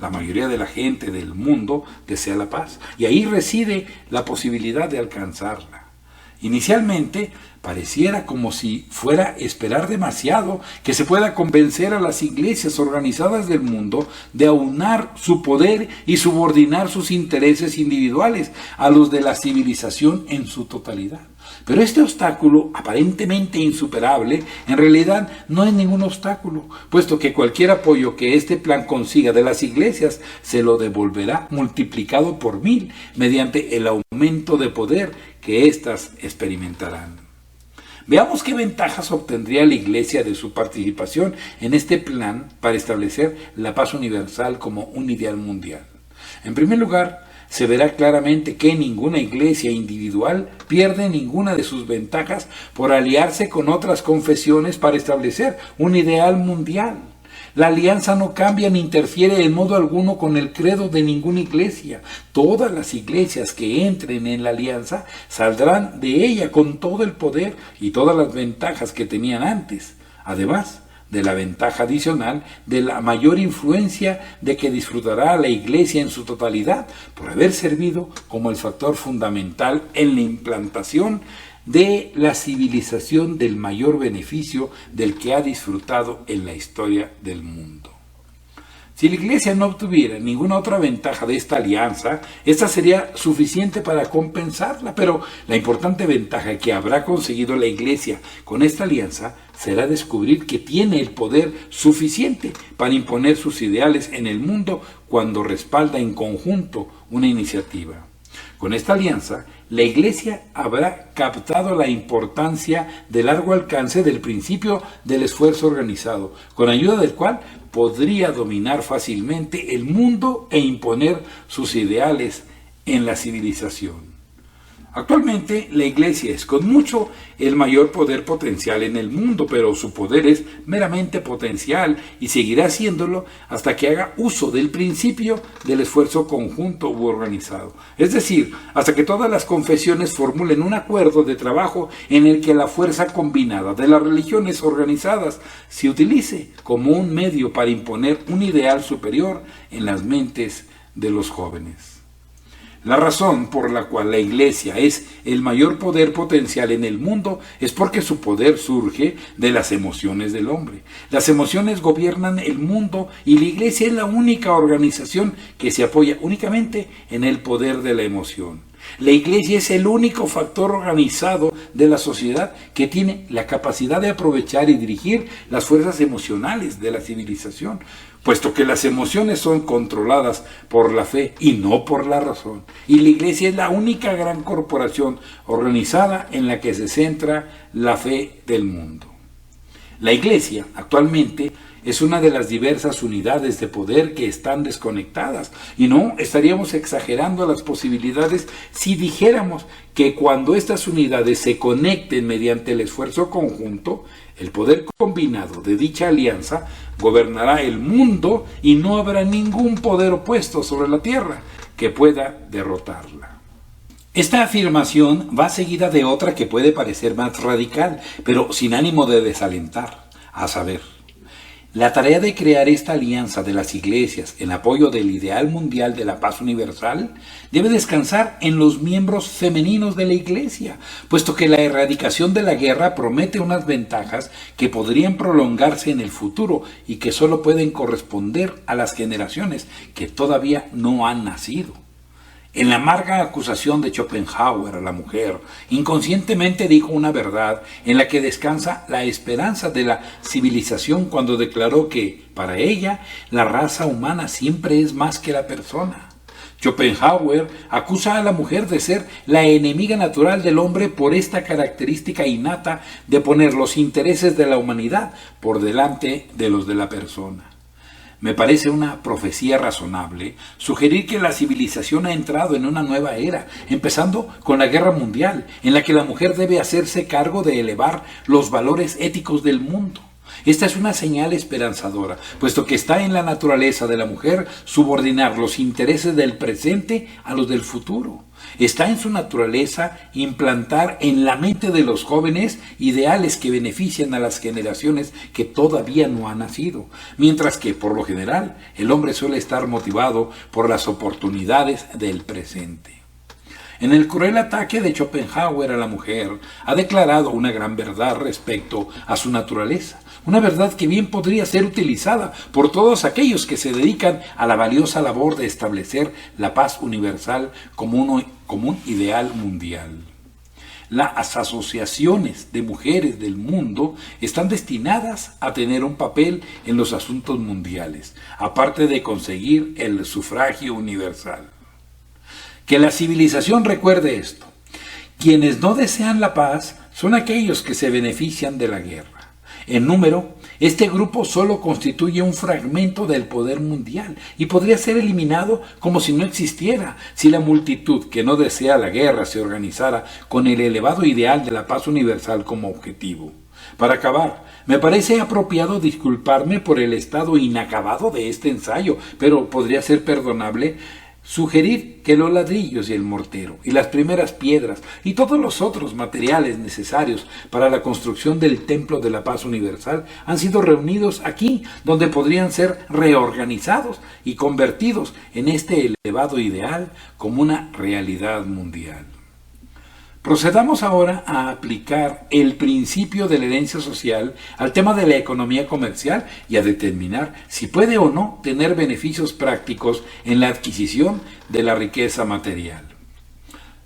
La mayoría de la gente del mundo desea la paz, y ahí reside la posibilidad de alcanzarla. Inicialmente, pareciera como si fuera esperar demasiado que se pueda convencer a las iglesias organizadas del mundo de aunar su poder y subordinar sus intereses individuales a los de la civilización en su totalidad. Pero este obstáculo, aparentemente insuperable, en realidad no es ningún obstáculo, puesto que cualquier apoyo que este plan consiga de las iglesias se lo devolverá multiplicado por 1000 mediante el aumento de poder que éstas experimentarán. Veamos qué ventajas obtendría la Iglesia de su participación en este plan para establecer la paz universal como un ideal mundial. En primer lugar, se verá claramente que ninguna iglesia individual pierde ninguna de sus ventajas por aliarse con otras confesiones para establecer un ideal mundial. La alianza no cambia ni interfiere en modo alguno con el credo de ninguna iglesia. Todas las iglesias que entren en la alianza saldrán de ella con todo el poder y todas las ventajas que tenían antes, además de la ventaja adicional de la mayor influencia de que disfrutará la iglesia en su totalidad por haber servido como el factor fundamental en la implantación de la civilización del mayor beneficio del que ha disfrutado en la historia del mundo. Si la Iglesia no obtuviera ninguna otra ventaja de esta alianza, esta sería suficiente para compensarla, pero la importante ventaja que habrá conseguido la Iglesia con esta alianza será descubrir que tiene el poder suficiente para imponer sus ideales en el mundo cuando respalda en conjunto una iniciativa. Con esta alianza, la Iglesia habrá captado la importancia de largo alcance del principio del esfuerzo organizado, con ayuda del cual podría dominar fácilmente el mundo e imponer sus ideales en la civilización. Actualmente la Iglesia es con mucho el mayor poder potencial en el mundo, pero su poder es meramente potencial y seguirá siéndolo hasta que haga uso del principio del esfuerzo conjunto u organizado. Es decir, hasta que todas las confesiones formulen un acuerdo de trabajo en el que la fuerza combinada de las religiones organizadas se utilice como un medio para imponer un ideal superior en las mentes de los jóvenes. La razón por la cual la Iglesia es el mayor poder potencial en el mundo es porque su poder surge de las emociones del hombre. Las emociones gobiernan el mundo y la Iglesia es la única organización que se apoya únicamente en el poder de la emoción. La Iglesia es el único factor organizado de la sociedad que tiene la capacidad de aprovechar y dirigir las fuerzas emocionales de la civilización, puesto que las emociones son controladas por la fe y no por la razón. Y la Iglesia es la única gran corporación organizada en la que se centra la fe del mundo. La Iglesia actualmente es una de las diversas unidades de poder que están desconectadas, y no estaríamos exagerando las posibilidades si dijéramos que cuando estas unidades se conecten mediante el esfuerzo conjunto, el poder combinado de dicha alianza gobernará el mundo y no habrá ningún poder opuesto sobre la tierra que pueda derrotarla. Esta afirmación va seguida de otra que puede parecer más radical, pero sin ánimo de desalentar, a saber, la tarea de crear esta alianza de las iglesias en apoyo del ideal mundial de la paz universal debe descansar en los miembros femeninos de la iglesia, puesto que la erradicación de la guerra promete unas ventajas que podrían prolongarse en el futuro y que solo pueden corresponder a las generaciones que todavía no han nacido. En la amarga acusación de Schopenhauer a la mujer, inconscientemente dijo una verdad en la que descansa la esperanza de la civilización cuando declaró que, para ella, la raza humana siempre es más que la persona. Schopenhauer acusa a la mujer de ser la enemiga natural del hombre por esta característica innata de poner los intereses de la humanidad por delante de los de la persona. Me parece una profecía razonable sugerir que la civilización ha entrado en una nueva era, empezando con la guerra mundial, en la que la mujer debe hacerse cargo de elevar los valores éticos del mundo. Esta es una señal esperanzadora, puesto que está en la naturaleza de la mujer subordinar los intereses del presente a los del futuro. Está en su naturaleza implantar en la mente de los jóvenes ideales que benefician a las generaciones que todavía no han nacido, mientras que, por lo general, el hombre suele estar motivado por las oportunidades del presente. En el cruel ataque de Schopenhauer a la mujer, ha declarado una gran verdad respecto a su naturaleza, una verdad que bien podría ser utilizada por todos aquellos que se dedican a la valiosa labor de establecer la paz universal como un ideal mundial. Las asociaciones de mujeres del mundo están destinadas a tener un papel en los asuntos mundiales, aparte de conseguir el sufragio universal. Que la civilización recuerde esto. Quienes no desean la paz son aquellos que se benefician de la guerra. En número, este grupo solo constituye un fragmento del poder mundial y podría ser eliminado como si no existiera si la multitud que no desea la guerra se organizara con el elevado ideal de la paz universal como objetivo. Para acabar, me parece apropiado disculparme por el estado inacabado de este ensayo, pero podría ser perdonable sugerir que los ladrillos y el mortero y las primeras piedras y todos los otros materiales necesarios para la construcción del templo de la paz universal han sido reunidos aquí, donde podrían ser reorganizados y convertidos en este elevado ideal como una realidad mundial. Procedamos ahora a aplicar el principio de la herencia social al tema de la economía comercial y a determinar si puede o no tener beneficios prácticos en la adquisición de la riqueza material.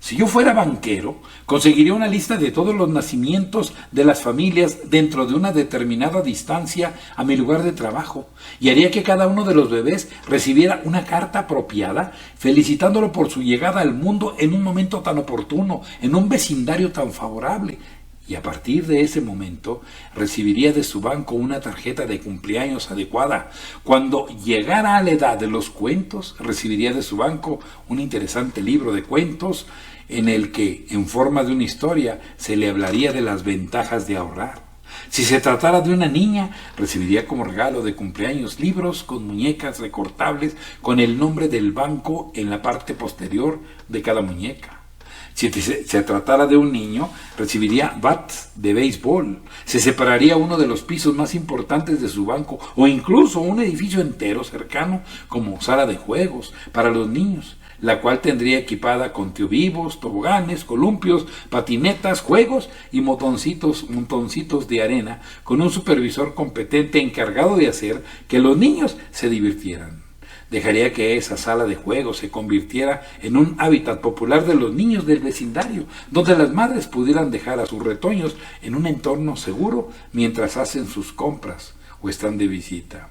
Si yo fuera banquero, conseguiría una lista de todos los nacimientos de las familias dentro de una determinada distancia a mi lugar de trabajo y haría que cada uno de los bebés recibiera una carta apropiada felicitándolo por su llegada al mundo en un momento tan oportuno, en un vecindario tan favorable. Y a partir de ese momento recibiría de su banco una tarjeta de cumpleaños adecuada. Cuando llegara a la edad de los cuentos, recibiría de su banco un interesante libro de cuentos en el que, en forma de una historia, se le hablaría de las ventajas de ahorrar. Si se tratara de una niña, recibiría como regalo de cumpleaños libros con muñecas recortables con el nombre del banco en la parte posterior de cada muñeca. Si se tratara de un niño, recibiría bats de béisbol, se separaría uno de los pisos más importantes de su banco o incluso un edificio entero cercano como sala de juegos para los niños. la cual tendría equipada con tiovivos, toboganes, columpios, patinetas, juegos y montoncitos de arena, con un supervisor competente encargado de hacer que los niños se divirtieran. Dejaría que esa sala de juegos se convirtiera en un hábitat popular de los niños del vecindario, donde las madres pudieran dejar a sus retoños en un entorno seguro mientras hacen sus compras o están de visita.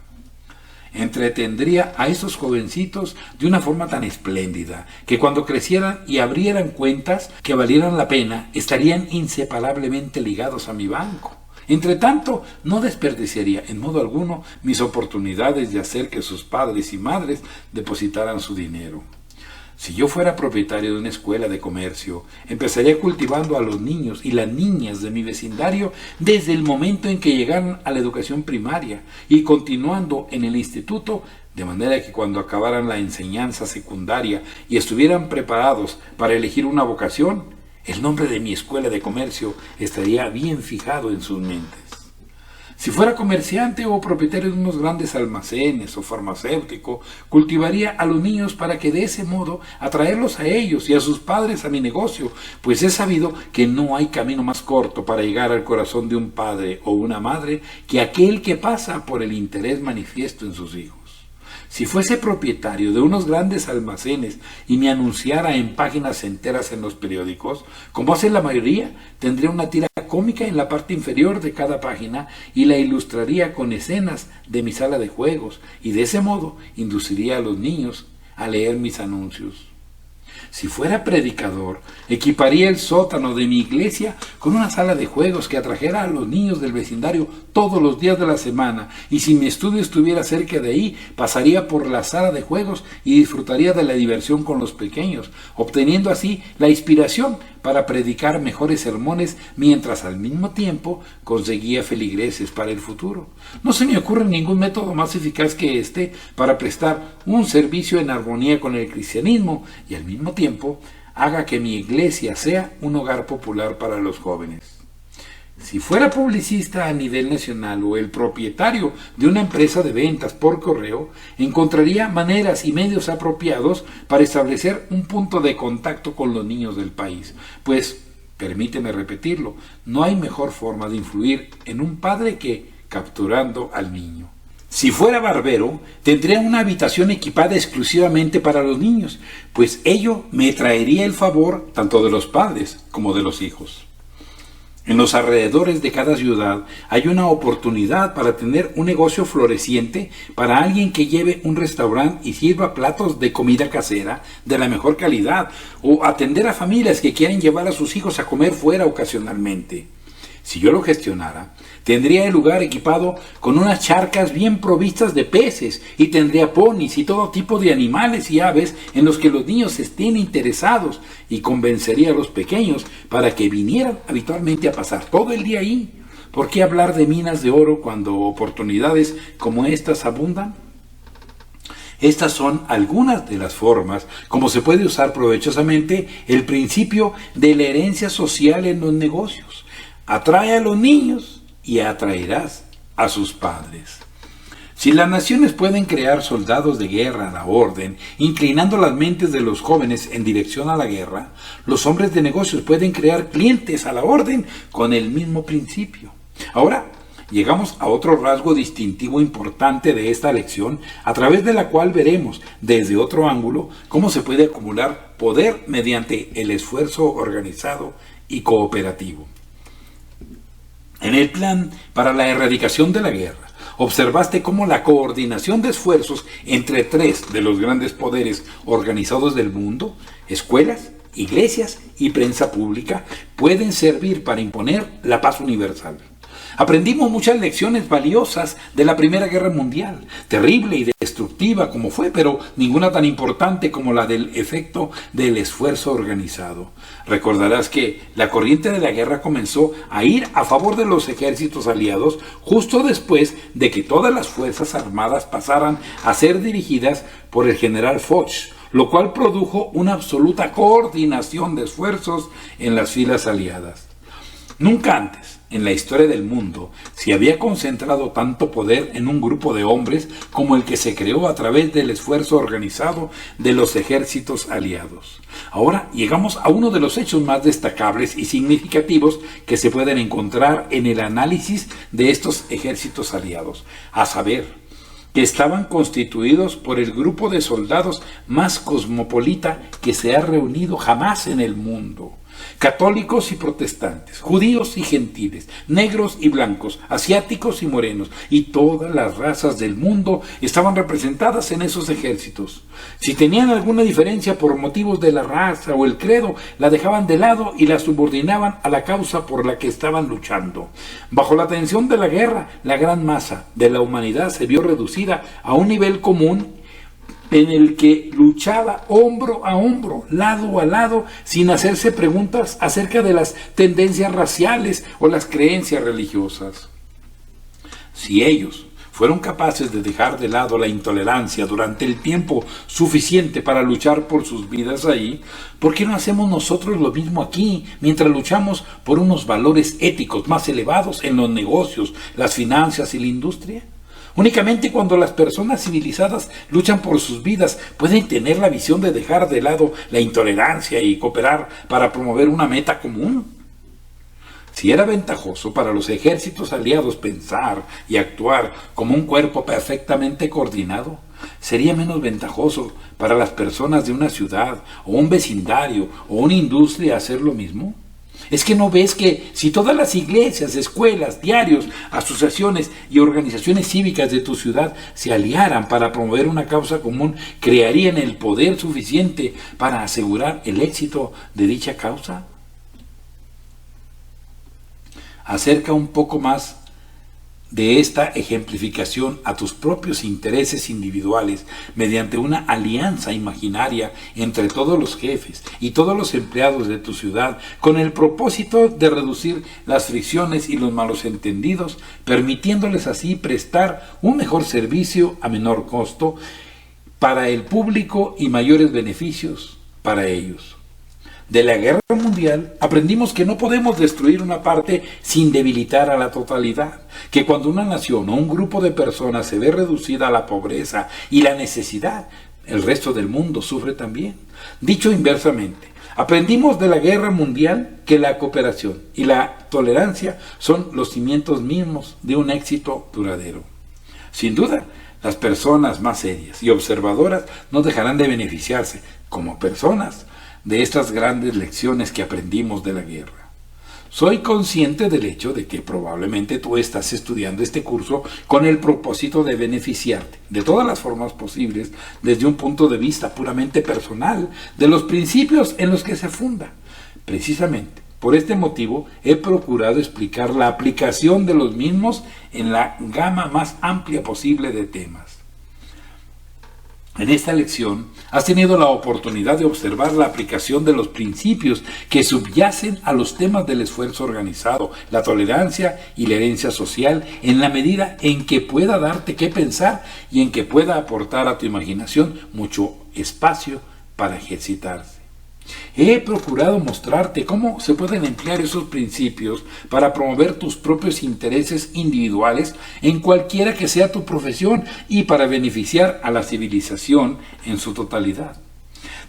Entretendría a esos jovencitos de una forma tan espléndida que cuando crecieran y abrieran cuentas que valieran la pena, estarían inseparablemente ligados a mi banco. Entre tanto, no desperdiciaría en modo alguno mis oportunidades de hacer que sus padres y madres depositaran su dinero. Si yo fuera propietario de una escuela de comercio, empezaría cultivando a los niños y las niñas de mi vecindario desde el momento en que llegaran a la educación primaria y continuando en el instituto, de manera que cuando acabaran la enseñanza secundaria y estuvieran preparados para elegir una vocación, el nombre de mi escuela de comercio estaría bien fijado en sus mentes. Si fuera comerciante o propietario de unos grandes almacenes o farmacéutico, cultivaría a los niños para que de ese modo atraerlos a ellos y a sus padres a mi negocio, pues he sabido que no hay camino más corto para llegar al corazón de un padre o una madre que aquel que pasa por el interés manifiesto en sus hijos. Si fuese propietario de unos grandes almacenes y me anunciara en páginas enteras en los periódicos, como hace la mayoría, tendría una tira cómica en la parte inferior de cada página y la ilustraría con escenas de mi sala de juegos y de ese modo induciría a los niños a leer mis anuncios. Si fuera predicador, equiparía el sótano de mi iglesia con una sala de juegos que atrajera a los niños del vecindario todos los días de la semana, y si mi estudio estuviera cerca de ahí, pasaría por la sala de juegos y disfrutaría de la diversión con los pequeños, obteniendo así la inspiración para predicar mejores sermones, mientras al mismo tiempo conseguía feligreses para el futuro. No se me ocurre ningún método más eficaz que este para prestar un servicio en armonía con el cristianismo y al mismo tiempo haga que mi iglesia sea un hogar popular para los jóvenes. Si fuera publicista a nivel nacional o el propietario de una empresa de ventas por correo, encontraría maneras y medios apropiados para establecer un punto de contacto con los niños del país. Pues, permíteme repetirlo, no hay mejor forma de influir en un padre que capturando al niño. Si fuera barbero, tendría una habitación equipada exclusivamente para los niños, pues ello me traería el favor tanto de los padres como de los hijos. En los alrededores de cada ciudad hay una oportunidad para tener un negocio floreciente para alguien que lleve un restaurante y sirva platos de comida casera de la mejor calidad, o atender a familias que quieren llevar a sus hijos a comer fuera ocasionalmente. Si yo lo gestionara, tendría el lugar equipado con unas charcas bien provistas de peces y tendría ponis y todo tipo de animales y aves en los que los niños estén interesados, y convencería a los pequeños para que vinieran habitualmente a pasar todo el día ahí. ¿Por qué hablar de minas de oro cuando oportunidades como estas abundan? Estas son algunas de las formas como se puede usar provechosamente el principio de la herencia social en los negocios. Atrae a los niños y atraerás a sus padres. Si las naciones pueden crear soldados de guerra a la orden, inclinando las mentes de los jóvenes en dirección a la guerra, los hombres de negocios pueden crear clientes a la orden con el mismo principio. Ahora, llegamos a otro rasgo distintivo importante de esta lección, a través de la cual veremos desde otro ángulo cómo se puede acumular poder mediante el esfuerzo organizado y cooperativo. En el plan para la erradicación de la guerra, observaste cómo la coordinación de esfuerzos entre tres de los grandes poderes organizados del mundo, escuelas, iglesias y prensa pública, pueden servir para imponer la paz universal. Aprendimos muchas lecciones valiosas de la Primera Guerra Mundial, terrible y destructiva como fue, pero ninguna tan importante como la del efecto del esfuerzo organizado. Recordarás que la corriente de la guerra comenzó a ir a favor de los ejércitos aliados justo después de que todas las fuerzas armadas pasaran a ser dirigidas por el general Foch, lo cual produjo una absoluta coordinación de esfuerzos en las filas aliadas. Nunca antes, en la historia del mundo, se había concentrado tanto poder en un grupo de hombres como el que se creó a través del esfuerzo organizado de los ejércitos aliados. Ahora llegamos a uno de los hechos más destacables y significativos que se pueden encontrar en el análisis de estos ejércitos aliados, a saber, que estaban constituidos por el grupo de soldados más cosmopolita que se ha reunido jamás en el mundo. Católicos y protestantes, judíos y gentiles, negros y blancos, asiáticos y morenos, y todas las razas del mundo estaban representadas en esos ejércitos. Si tenían alguna diferencia por motivos de la raza o el credo, la dejaban de lado y la subordinaban a la causa por la que estaban luchando. Bajo la tensión de la guerra, la gran masa de la humanidad se vio reducida a un nivel común en el que luchaba hombro a hombro, lado a lado, sin hacerse preguntas acerca de las tendencias raciales o las creencias religiosas. Si ellos fueron capaces de dejar de lado la intolerancia durante el tiempo suficiente para luchar por sus vidas ahí, ¿por qué no hacemos nosotros lo mismo aquí, mientras luchamos por unos valores éticos más elevados en los negocios, las finanzas y la industria? Únicamente cuando las personas civilizadas luchan por sus vidas pueden tener la visión de dejar de lado la intolerancia y cooperar para promover una meta común. Si era ventajoso para los ejércitos aliados pensar y actuar como un cuerpo perfectamente coordinado, ¿sería menos ventajoso para las personas de una ciudad o un vecindario o una industria hacer lo mismo? ¿Es que no ves que si todas las iglesias, escuelas, diarios, asociaciones y organizaciones cívicas de tu ciudad se aliaran para promover una causa común, crearían el poder suficiente para asegurar el éxito de dicha causa? Acerca un poco más de esta ejemplificación a tus propios intereses individuales mediante una alianza imaginaria entre todos los jefes y todos los empleados de tu ciudad con el propósito de reducir las fricciones y los malos entendidos, permitiéndoles así prestar un mejor servicio a menor costo para el público y mayores beneficios para ellos. De la guerra mundial aprendimos que no podemos destruir una parte sin debilitar a la totalidad, que cuando una nación o un grupo de personas se ve reducida a la pobreza y la necesidad, el resto del mundo sufre también. Dicho inversamente, aprendimos de la guerra mundial que la cooperación y la tolerancia son los cimientos mismos de un éxito duradero. Sin duda, las personas más serias y observadoras no dejarán de beneficiarse, como personas, de estas grandes lecciones que aprendimos de la guerra. Soy consciente del hecho de que probablemente tú estás estudiando este curso con el propósito de beneficiarte de todas las formas posibles desde un punto de vista puramente personal de los principios en los que se funda. Precisamente por este motivo he procurado explicar la aplicación de los mismos en la gama más amplia posible de temas. En esta lección has tenido la oportunidad de observar la aplicación de los principios que subyacen a los temas del esfuerzo organizado, la tolerancia y la herencia social en la medida en que pueda darte qué pensar y en que pueda aportar a tu imaginación mucho espacio para ejercitarse. He procurado mostrarte cómo se pueden emplear esos principios para promover tus propios intereses individuales en cualquiera que sea tu profesión y para beneficiar a la civilización en su totalidad.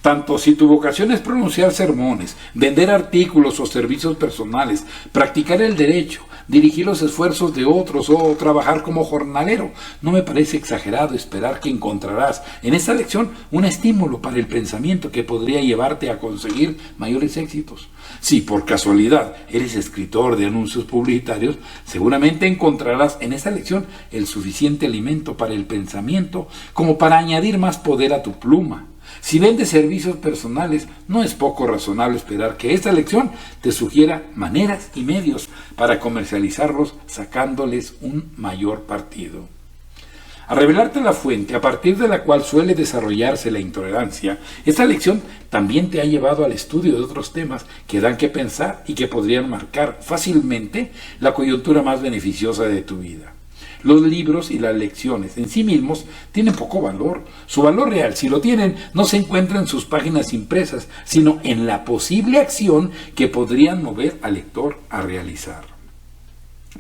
Tanto si tu vocación es pronunciar sermones, vender artículos o servicios personales, practicar el derecho, dirigir los esfuerzos de otros o trabajar como jornalero, no me parece exagerado esperar que encontrarás en esta lección un estímulo para el pensamiento que podría llevarte a conseguir mayores éxitos. Si por casualidad eres escritor de anuncios publicitarios, seguramente encontrarás en esta lección el suficiente alimento para el pensamiento como para añadir más poder a tu pluma. Si vendes servicios personales, no es poco razonable esperar que esta lección te sugiera maneras y medios para comercializarlos sacándoles un mayor partido. Al revelarte la fuente a partir de la cual suele desarrollarse la intolerancia, esta lección también te ha llevado al estudio de otros temas que dan que pensar y que podrían marcar fácilmente la coyuntura más beneficiosa de tu vida. Los libros y las lecciones en sí mismos tienen poco valor. Su valor real, si lo tienen, no se encuentra en sus páginas impresas, sino en la posible acción que podrían mover al lector a realizar.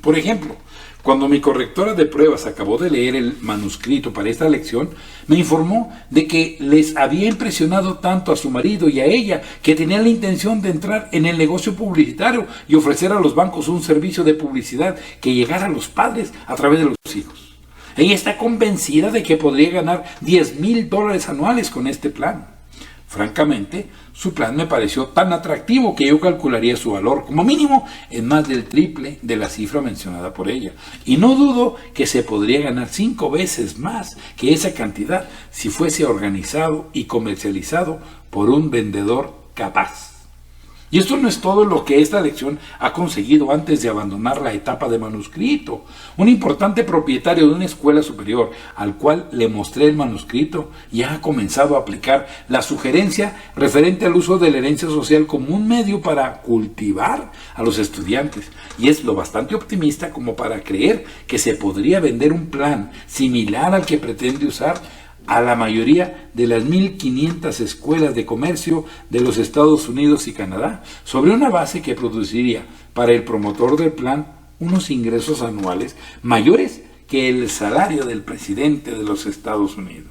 Por ejemplo, cuando mi correctora de pruebas acabó de leer el manuscrito para esta lección, me informó de que les había impresionado tanto a su marido y a ella que tenían la intención de entrar en el negocio publicitario y ofrecer a los bancos un servicio de publicidad que llegara a los padres a través de los hijos. Ella está convencida de que podría ganar $10,000 anuales con este plan. Francamente, su plan me pareció tan atractivo que yo calcularía su valor como mínimo en más del triple de la cifra mencionada por ella. Y no dudo que se podría ganar 5 veces más que esa cantidad si fuese organizado y comercializado por un vendedor capaz. Y esto no es todo lo que esta lección ha conseguido antes de abandonar la etapa de manuscrito. Un importante propietario de una escuela superior, al cual le mostré el manuscrito, ya ha comenzado a aplicar la sugerencia referente al uso de la herencia social como un medio para cultivar a los estudiantes. Y es lo bastante optimista como para creer que se podría vender un plan similar al que pretende usar a la mayoría de las 1,500 escuelas de comercio de los Estados Unidos y Canadá, sobre una base que produciría para el promotor del plan unos ingresos anuales mayores que el salario del presidente de los Estados Unidos.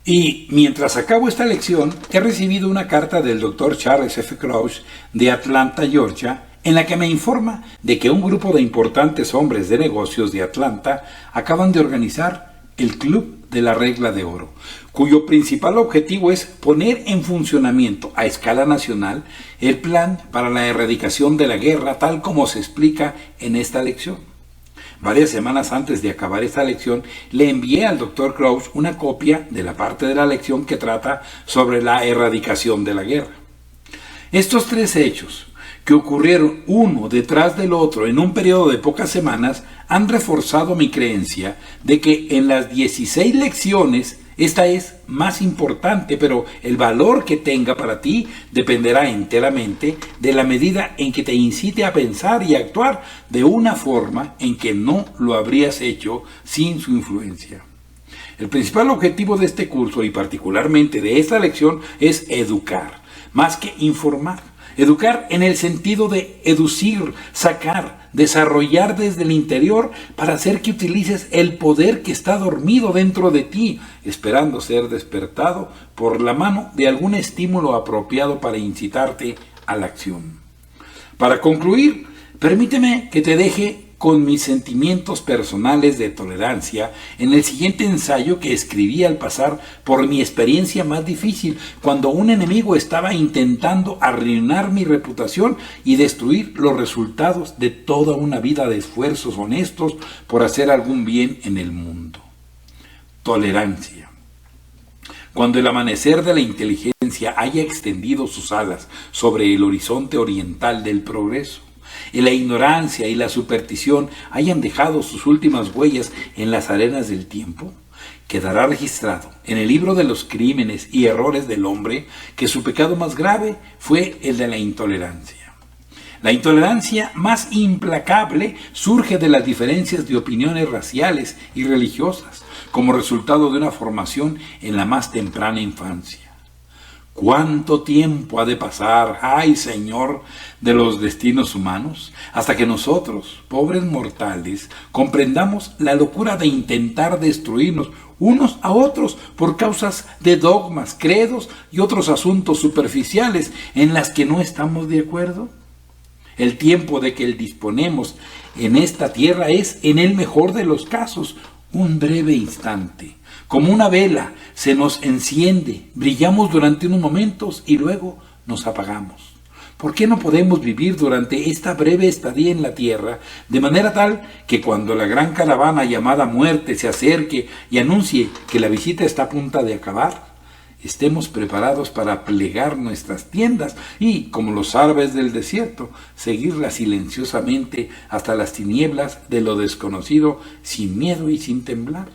Y mientras acabo esta lección, he recibido una carta del Dr. Charles F. Krauss de Atlanta, Georgia, en la que me informa de que un grupo de importantes hombres de negocios de Atlanta acaban de organizar el Club de la Regla de Oro, cuyo principal objetivo es poner en funcionamiento a escala nacional el plan para la erradicación de la guerra, tal como se explica en esta lección. Varias semanas antes de acabar esta lección, le envié al Dr. Krauss una copia de la parte de la lección que trata sobre la erradicación de la guerra. Estos 3 hechos, que ocurrieron uno detrás del otro en un periodo de pocas semanas, han reforzado mi creencia de que en las 16 lecciones esta es más importante, pero el valor que tenga para ti dependerá enteramente de la medida en que te incite a pensar y actuar de una forma en que no lo habrías hecho sin su influencia. El principal objetivo de este curso y particularmente de esta lección es educar, más que informar. Educar en el sentido de educir, sacar, desarrollar desde el interior para hacer que utilices el poder que está dormido dentro de ti, esperando ser despertado por la mano de algún estímulo apropiado para incitarte a la acción. Para concluir, permíteme que te deje con mis sentimientos personales de tolerancia en el siguiente ensayo que escribí al pasar por mi experiencia más difícil, cuando un enemigo estaba intentando arruinar mi reputación y destruir los resultados de toda una vida de esfuerzos honestos por hacer algún bien en el mundo. Tolerancia. Cuando el amanecer de la inteligencia haya extendido sus alas sobre el horizonte oriental del progreso, y la ignorancia y la superstición hayan dejado sus últimas huellas en las arenas del tiempo, quedará registrado en el libro de los crímenes y errores del hombre que su pecado más grave fue el de la intolerancia. La intolerancia más implacable surge de las diferencias de opiniones raciales y religiosas, como resultado de una formación en la más temprana infancia. ¿Cuánto tiempo ha de pasar, ay Señor, de los destinos humanos, hasta que nosotros, pobres mortales, comprendamos la locura de intentar destruirnos unos a otros por causas de dogmas, credos y otros asuntos superficiales en las que no estamos de acuerdo? El tiempo de que disponemos en esta tierra es, en el mejor de los casos, un breve instante. Como una vela, se nos enciende, brillamos durante unos momentos y luego nos apagamos. ¿Por qué no podemos vivir durante esta breve estadía en la tierra de manera tal que cuando la gran caravana llamada muerte se acerque y anuncie que la visita está a punto de acabar, estemos preparados para plegar nuestras tiendas y, como los árabes del desierto, seguirla silenciosamente hasta las tinieblas de lo desconocido, sin miedo y sin temblar?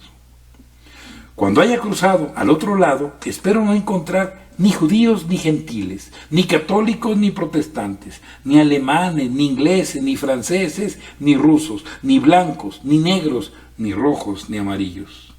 Cuando haya cruzado al otro lado, espero no encontrar ni judíos ni gentiles, ni católicos ni protestantes, ni alemanes, ni ingleses, ni franceses, ni rusos, ni blancos, ni negros, ni rojos, ni amarillos.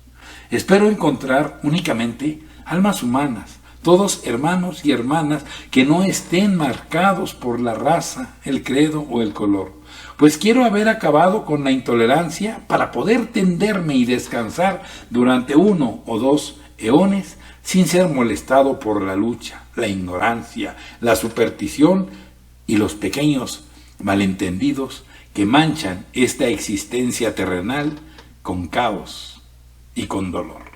Espero encontrar únicamente almas humanas, todos hermanos y hermanas que no estén marcados por la raza, el credo o el color, pues quiero haber acabado con la intolerancia para poder tenderme y descansar durante 1 o 2 eones sin ser molestado por la lucha, la ignorancia, la superstición y los pequeños malentendidos que manchan esta existencia terrenal con caos y con dolor.